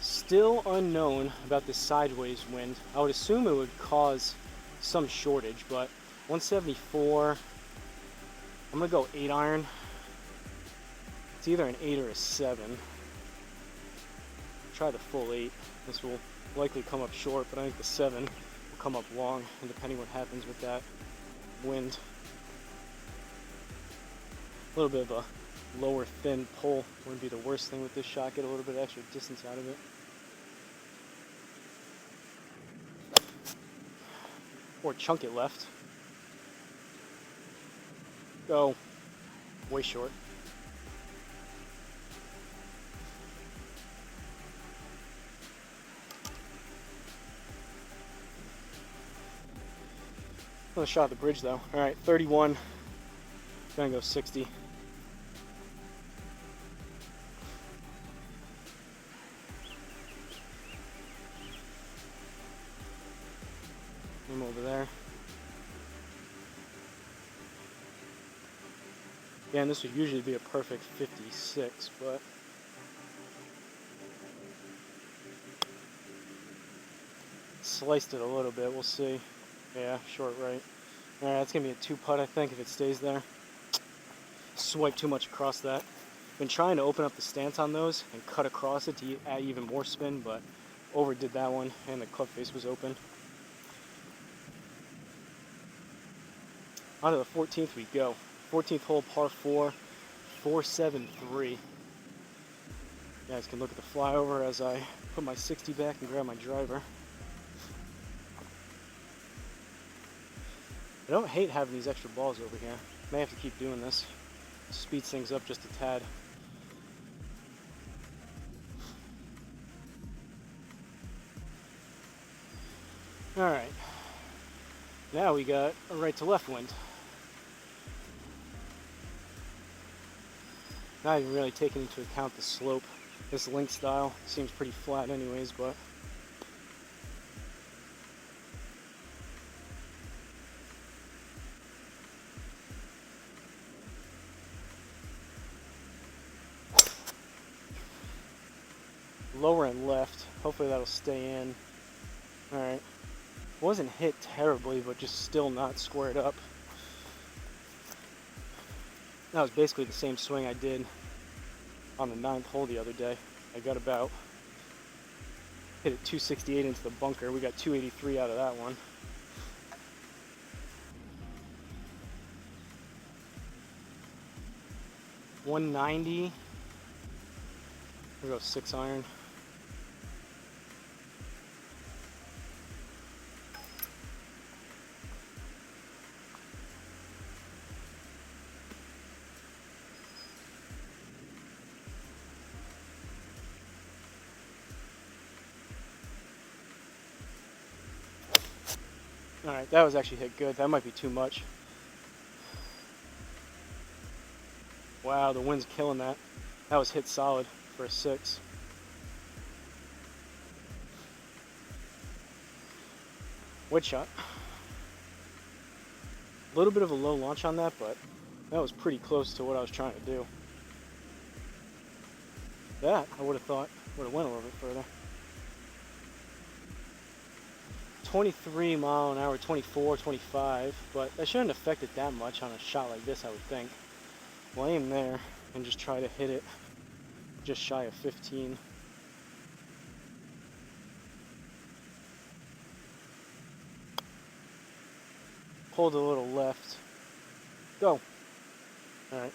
Still unknown about this sideways wind. I would assume it would cause some shortage, but 174. I'm gonna go 8 iron. It's either an 8 or a 7. Try the full 8. This will likely come up short, but I think the 7 will come up long, and depending what happens with that wind. A little bit of a lower thin pull wouldn't be the worst thing with this shot. Get a little bit extra distance out of it. Or chunk it left. Go. Way short. Another shot at the bridge though. Alright, 31. Gonna go 60. I'm over there. Again, this would usually be a perfect 56, but sliced it a little bit. We'll see. Yeah, short right. Alright, that's going to be a 2 putt, I think, if it stays there. swipe too much across that. Been trying to open up the stance on those and cut across it to add even more spin, but overdid that one and the club face was open. On to the 14th we go. 14th hole, par 4, 473. You guys can look at the flyover as I put my 60 back and grab my driver. I don't hate having these extra balls over here. May have to keep doing this. Speeds things up just a tad. Alright. Now we got a right to left wind. Not even really taking into account the slope. This link style seems pretty flat anyways, but lower and left. Hopefully that'll stay in. Alright. Wasn't hit terribly, but just still not squared up. That was basically the same swing I did on the 9th hole the other day. I got about, hit it 268 into the bunker. We got 283 out of that one. $190. We'll go 6 iron. Alright, that was actually hit good. That might be too much. Wow, the wind's killing that. That was hit solid for a 6. Wood shot. A little bit of a low launch on that, but that was pretty close to what I was trying to do. That, I would have thought, would have went a little bit further. 23 mile an hour, 24, 25, but that shouldn't affect it that much on a shot like this, I would think. We'll aim there and just try to hit it just shy of 15. Hold a little left. Go. Alright.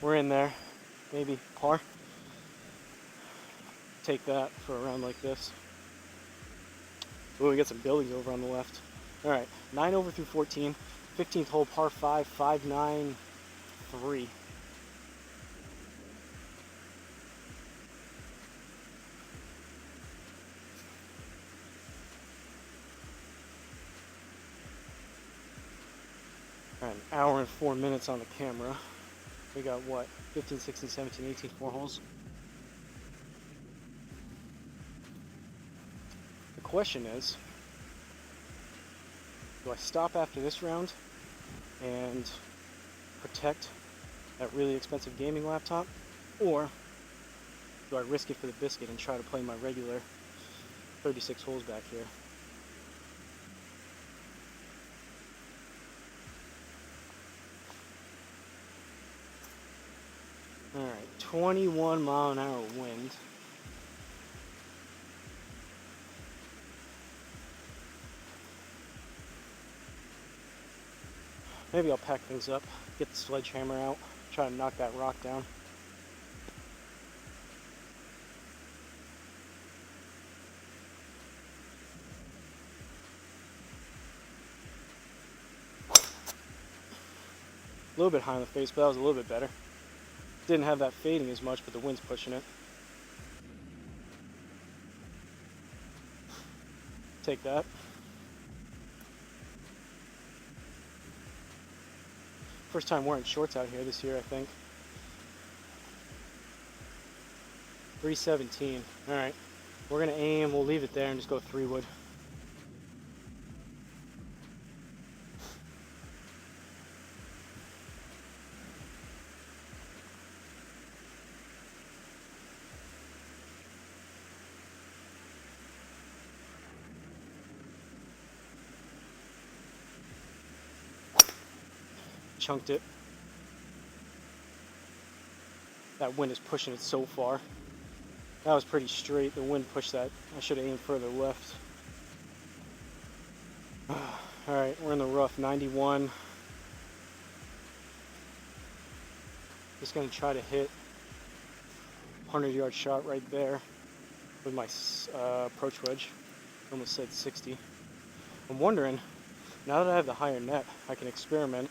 We're in there. Maybe par. Take that for a round like this. Ooh, we got some buildings over on the left. Alright, 9 over through 14. 15th hole, par 5, 593. Alright, an hour and 4 minutes on the camera. We got what? 15, 16, 17, 18, 4 holes. The question is, do I stop after this round and protect that really expensive gaming laptop, or do I risk it for the biscuit and try to play my regular 36 holes back here? Alright, 21 mile an hour wind. Maybe I'll pack things up, get the sledgehammer out, try to knock that rock down. A little bit high on the face, but that was a little bit better. Didn't have that fading as much, but the wind's pushing it. Take that. First time wearing shorts out here this year, I think. 317. Alright. We're going to aim, we'll leave it there and just go 3-wood. Chunked it. that wind is pushing it so far. That was pretty straight. The wind pushed that. I should have aimed further left. Alright, we're in the rough, 91. Just going to try to hit 100-yard shot right there with my approach wedge. Almost said 60. I'm wondering, now that I have the higher net, I can experiment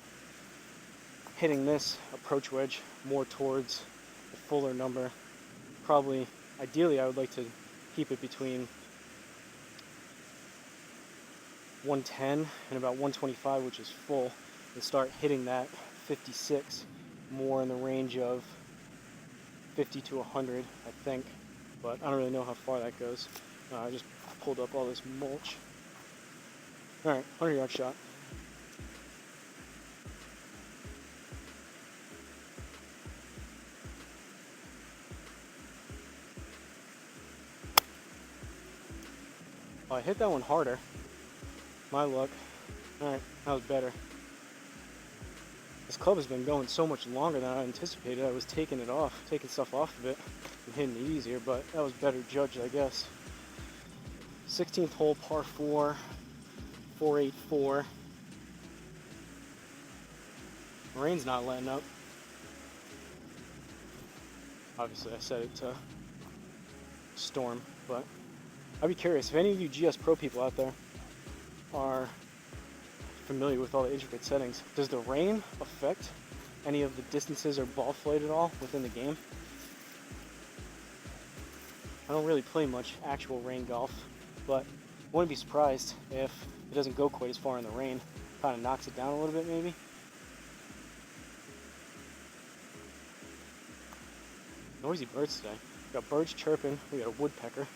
hitting this approach wedge more towards a fuller number. Probably, ideally, I would like to keep it between 110 and about 125, which is full, and start hitting that 56 more in the range of 50 to 100, I think, but I don't really know how far that goes. I just pulled up all this mulch. Alright, 100-yard shot. Oh, I hit that one harder. My luck. Alright, that was better. This club has been going so much longer than I anticipated. I was taking stuff off of it and hitting it easier, but that was better judged, I guess. 16th hole, par 4, 484. Rain's not letting up. Obviously, I set it to storm, but I'd be curious if any of you GSPro people out there are familiar with all the intricate settings. Does the rain affect any of the distances or ball flight at all within the game? I don't really play much actual rain golf, but I wouldn't be surprised if it doesn't go quite as far in the rain. Kind of knocks it down a little bit maybe. Noisy birds today. We got birds chirping, we got a woodpecker.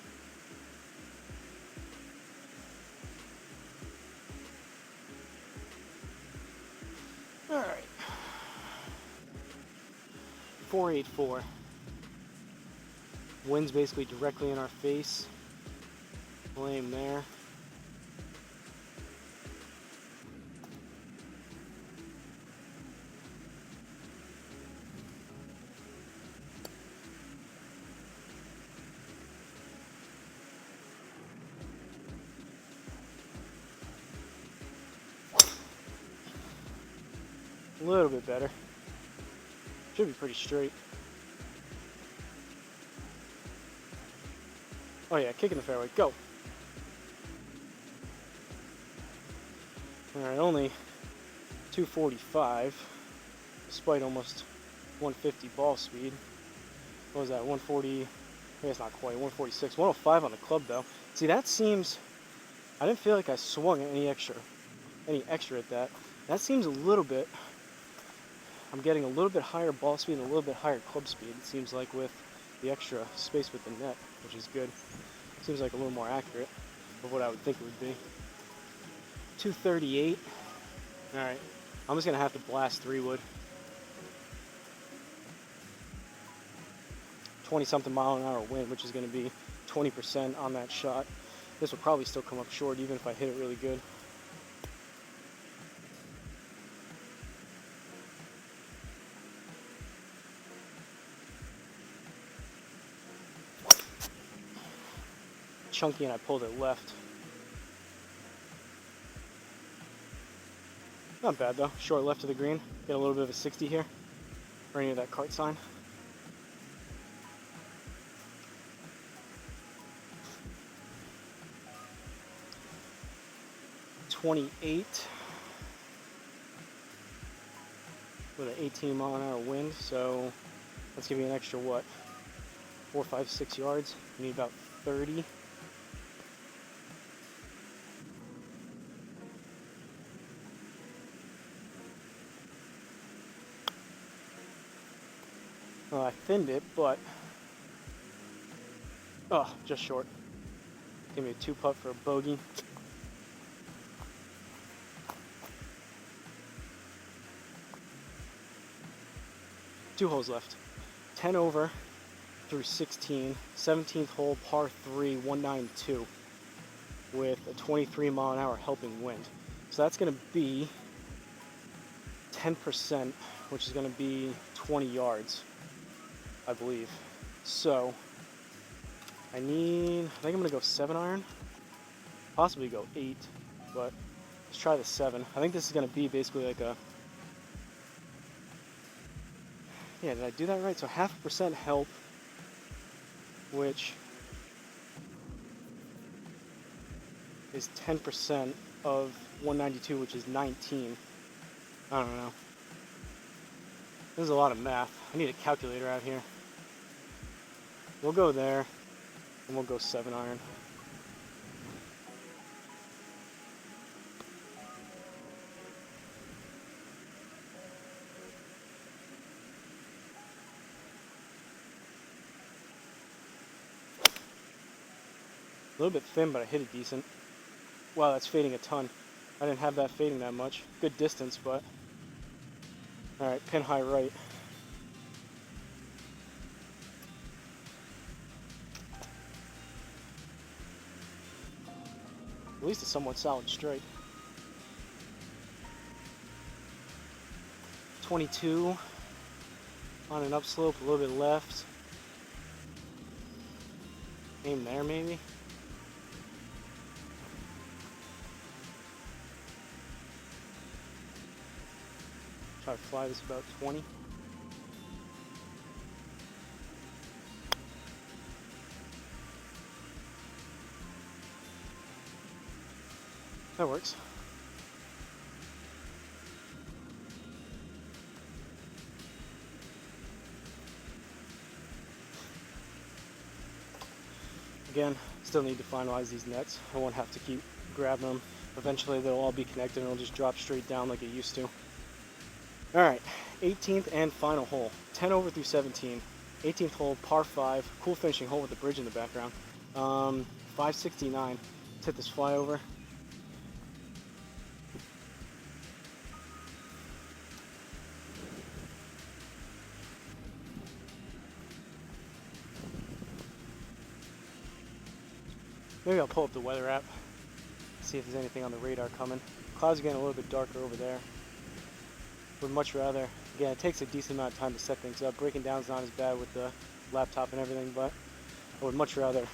Alright. 484. Wind's basically directly in our face. Flame there. A little bit better. Should be pretty straight. Oh yeah, kick in the fairway, go. Alright, only 245, despite almost 150 ball speed. What was that, 140, I guess it's not quite, 146, 105 on the club though. See, that seems, I didn't feel like I swung any extra at that. That seems a little bit, I'm getting a little bit higher ball speed and a little bit higher club speed, it seems like, with the extra space with the net, which is good. Seems like a little more accurate of what I would think it would be. 238. Alright, I'm just going to have to blast 3-wood. 20-something mile an hour wind, which is going to be 20% on that shot. This will probably still come up short even if I hit it really good. Chunky and I pulled it left. Not bad though, short left of the green. Get a little bit of a 60 here, right near that cart sign. .28 with an 18 mile an hour wind, so let's give you an extra what? 4, 5, 6 yards. You need about 30. Well, I thinned it, but just short. Give me a 2-putt for a bogey. Two holes left. 10 over through 16. 17th hole, par 3, 192 with a 23 mile an hour helping wind. So that's going to be 10%, which is going to be 20 yards. I believe. So I think I'm gonna go 7-iron, possibly go 8, but let's try the 7. I think this is gonna be basically like a, yeah, did I do that right? So 0.5% help, which is 10% of 192, which is 19. I don't know. There's a lot of math. I need a calculator out here. We'll go there, and we'll go 7-iron. A little bit thin, but I hit it decent. Wow, that's fading a ton. I didn't have that fading that much. Good distance, but... Alright, pin high right. At least a somewhat solid strike. 22 on an upslope, a little bit left. Aim there, maybe. Try to fly this about 20. That works. Again, still need to finalize these nets. I won't have to keep grabbing them. Eventually they'll all be connected and it'll just drop straight down like it used to. Alright, 18th and final hole. 10 over through 17. 18th hole, par 5. Cool finishing hole with the bridge in the background. 569. Let's hit this flyover. Maybe I'll pull up the weather app, see if there's anything on the radar coming. Clouds are getting a little bit darker over there. Would much rather, again, it takes a decent amount of time to set things up. Breaking down is not as bad with the laptop and everything, but I would much rather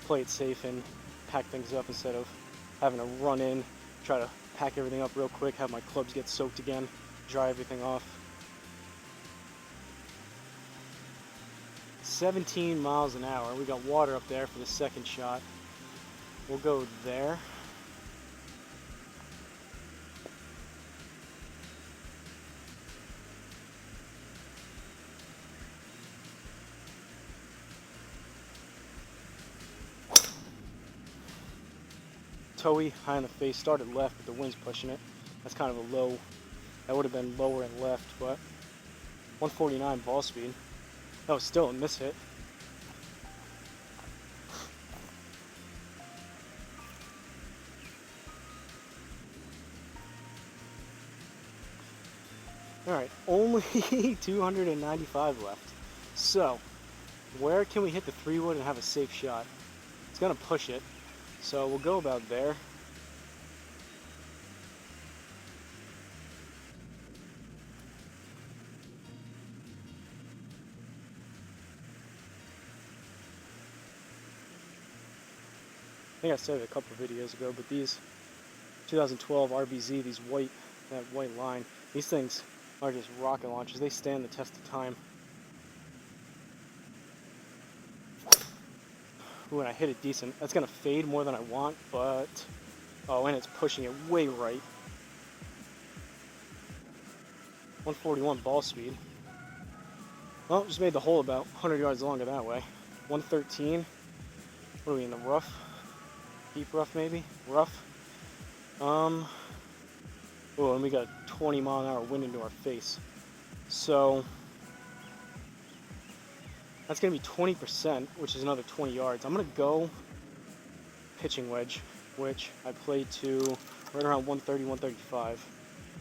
play it safe and pack things up instead of having to run in, try to pack everything up real quick, have my clubs get soaked again, dry everything off. 17 miles an hour. We got water up there for the second shot. We'll go there. Toey, high in the face, started left, but the wind's pushing it. That's kind of a low. That would have been lower and left, but 149 ball speed. That was still a miss hit. Alright, only 295 left. So, where can we hit the 3-wood and have a safe shot? It's going to push it. So we'll go about there. I think I said it a couple of videos ago, but these 2012 RBZ, that white line, these things are just rocket launchers. They stand the test of time. Ooh, and I hit it decent. That's going to fade more than I want, but... Oh, and it's pushing it way right. 141 ball speed. Well, just made the hole about 100 yards longer that way. 113. What are we in the rough? Deep rough, maybe? Rough. Oh, and we got 20 mile an hour wind into our face. So... that's going to be 20%, which is another 20 yards. I'm going to go pitching wedge, which I play to right around 130, 135.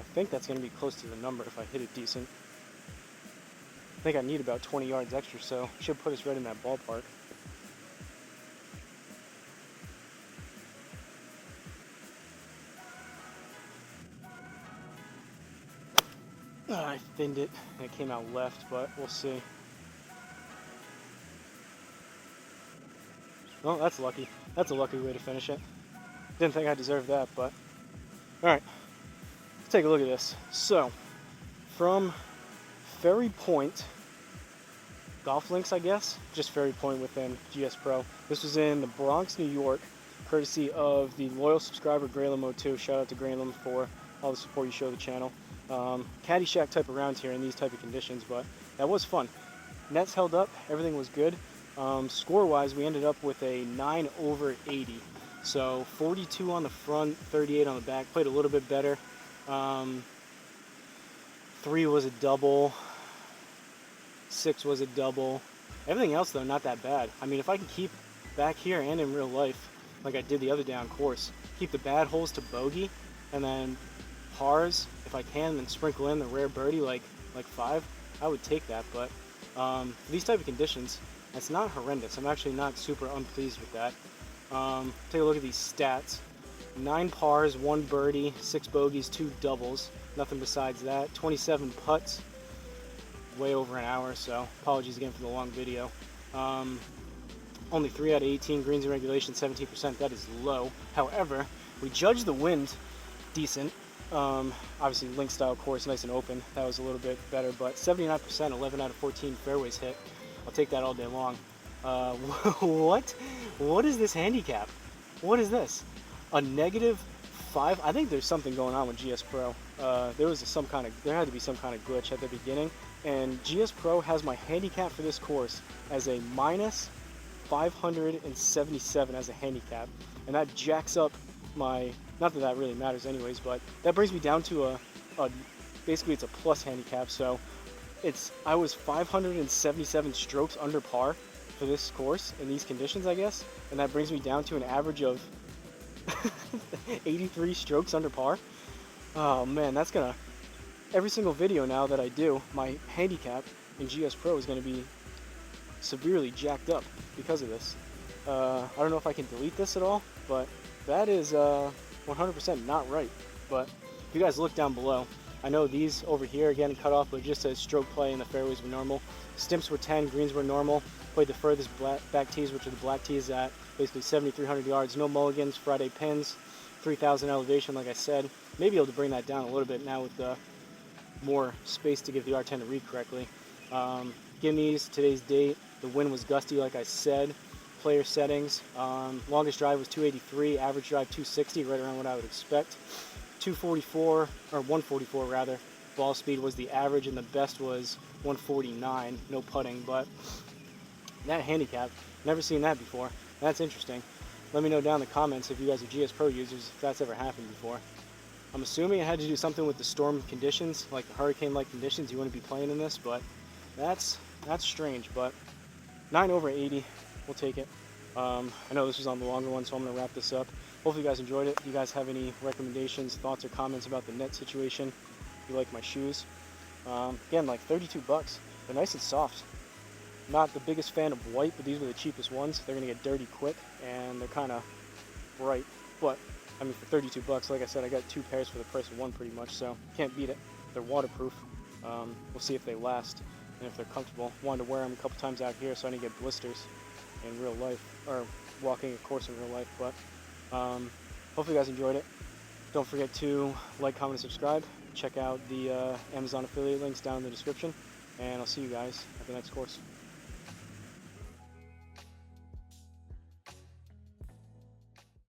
I think that's going to be close to the number if I hit it decent. I think I need about 20 yards extra, so should put us right in that ballpark. I thinned it, and it came out left, but we'll see. Well, that's lucky. That's a lucky way to finish it. Didn't think I deserved that, but all right. Let's take a look at this. So, from Ferry Point, golf links, I guess, just Ferry Point within GSPro. This was in the Bronx, New York, courtesy of the loyal subscriber Graylem02. Shout out to Graylem for all the support you show the channel. Caddyshack type of round here in these type of conditions, but that was fun. Nets held up, everything was good. Score-wise, we ended up with a 9 over 80. So 42 on the front, 38 on the back. Played a little bit better. 3 was a double. 6 was a double. Everything else, though, not that bad. I mean, if I can keep back here and in real life, like I did the other day on course, keep the bad holes to bogey, and then pars, if I can, then sprinkle in the rare birdie like 5, I would take that. But for these type of conditions, that's not horrendous. I'm actually not super unpleased with that. Take a look at these stats. 9 pars, 1 birdie, 6 bogeys, 2 doubles. Nothing besides that. 27 putts. Way over an hour, so apologies again for the long video. Only 3 out of 18 greens in regulation, 17%. That is low. However, we judged the wind decent. Obviously, link style course, nice and open. That was a little bit better, but 79%, 11 out of 14 fairways hit. I'll take that all day long. What is this handicap? What is this? A -5? I think there's something going on with GSPro. There had to be some kind of glitch at the beginning, and GSPro has my handicap for this course as a -577 as a handicap, and that jacks up my. Not that that really matters anyways, but that brings me down to basically it's a plus handicap. So I was 577 strokes under par for this course in these conditions, I guess, and that brings me down to an average of 83 strokes under par. Oh man, that's gonna, every single video now that I do, my handicap in GSPro is gonna be severely jacked up because of this. I don't know if I can delete this at all, but that is 100% not right. But if you guys look down below, I know these over here again cut off, but just a stroke play and the fairways were normal. Stimps were 10, greens were normal. Played the furthest back tees, which are the black tees, at basically 7,300 yards. No mulligans, Friday pins, 3,000 elevation, like I said. Maybe able to bring that down a little bit now with more space to give the R10 to read correctly. Gimmies, today's date. The wind was gusty, like I said. Player settings. Longest drive was 283, average drive 260, right around what I would expect. 244, or 144 rather. Ball speed was the average, and the best was 149. No putting, but that handicap, never seen that before. That's interesting. Let me know down in the comments if you guys are GSPro users, if that's ever happened before. I'm assuming it had to do something with the storm conditions, like the hurricane-like conditions you wouldn't be playing in this, but that's strange. But 9 over 80, we'll take it. I know this was on the longer one, so I'm going to wrap this up. Hopefully you guys enjoyed it. If you guys have any recommendations, thoughts, or comments about the net situation, if you like my shoes. Again, like 32 bucks. They're nice and soft. Not the biggest fan of white, but these were the cheapest ones. They're going to get dirty quick, and they're kind of bright. But, I mean, for 32 bucks, like I said, I got 2 pairs for the price of 1 pretty much, so can't beat it. They're waterproof. We'll see if they last and if they're comfortable. Wanted to wear them a couple times out here so I didn't get blisters in real life, or walking a course in real life. But hopefully you guys enjoyed it. Don't forget to like, comment, and subscribe. Check out the Amazon affiliate links down in the description, and I'll see you guys at the next course.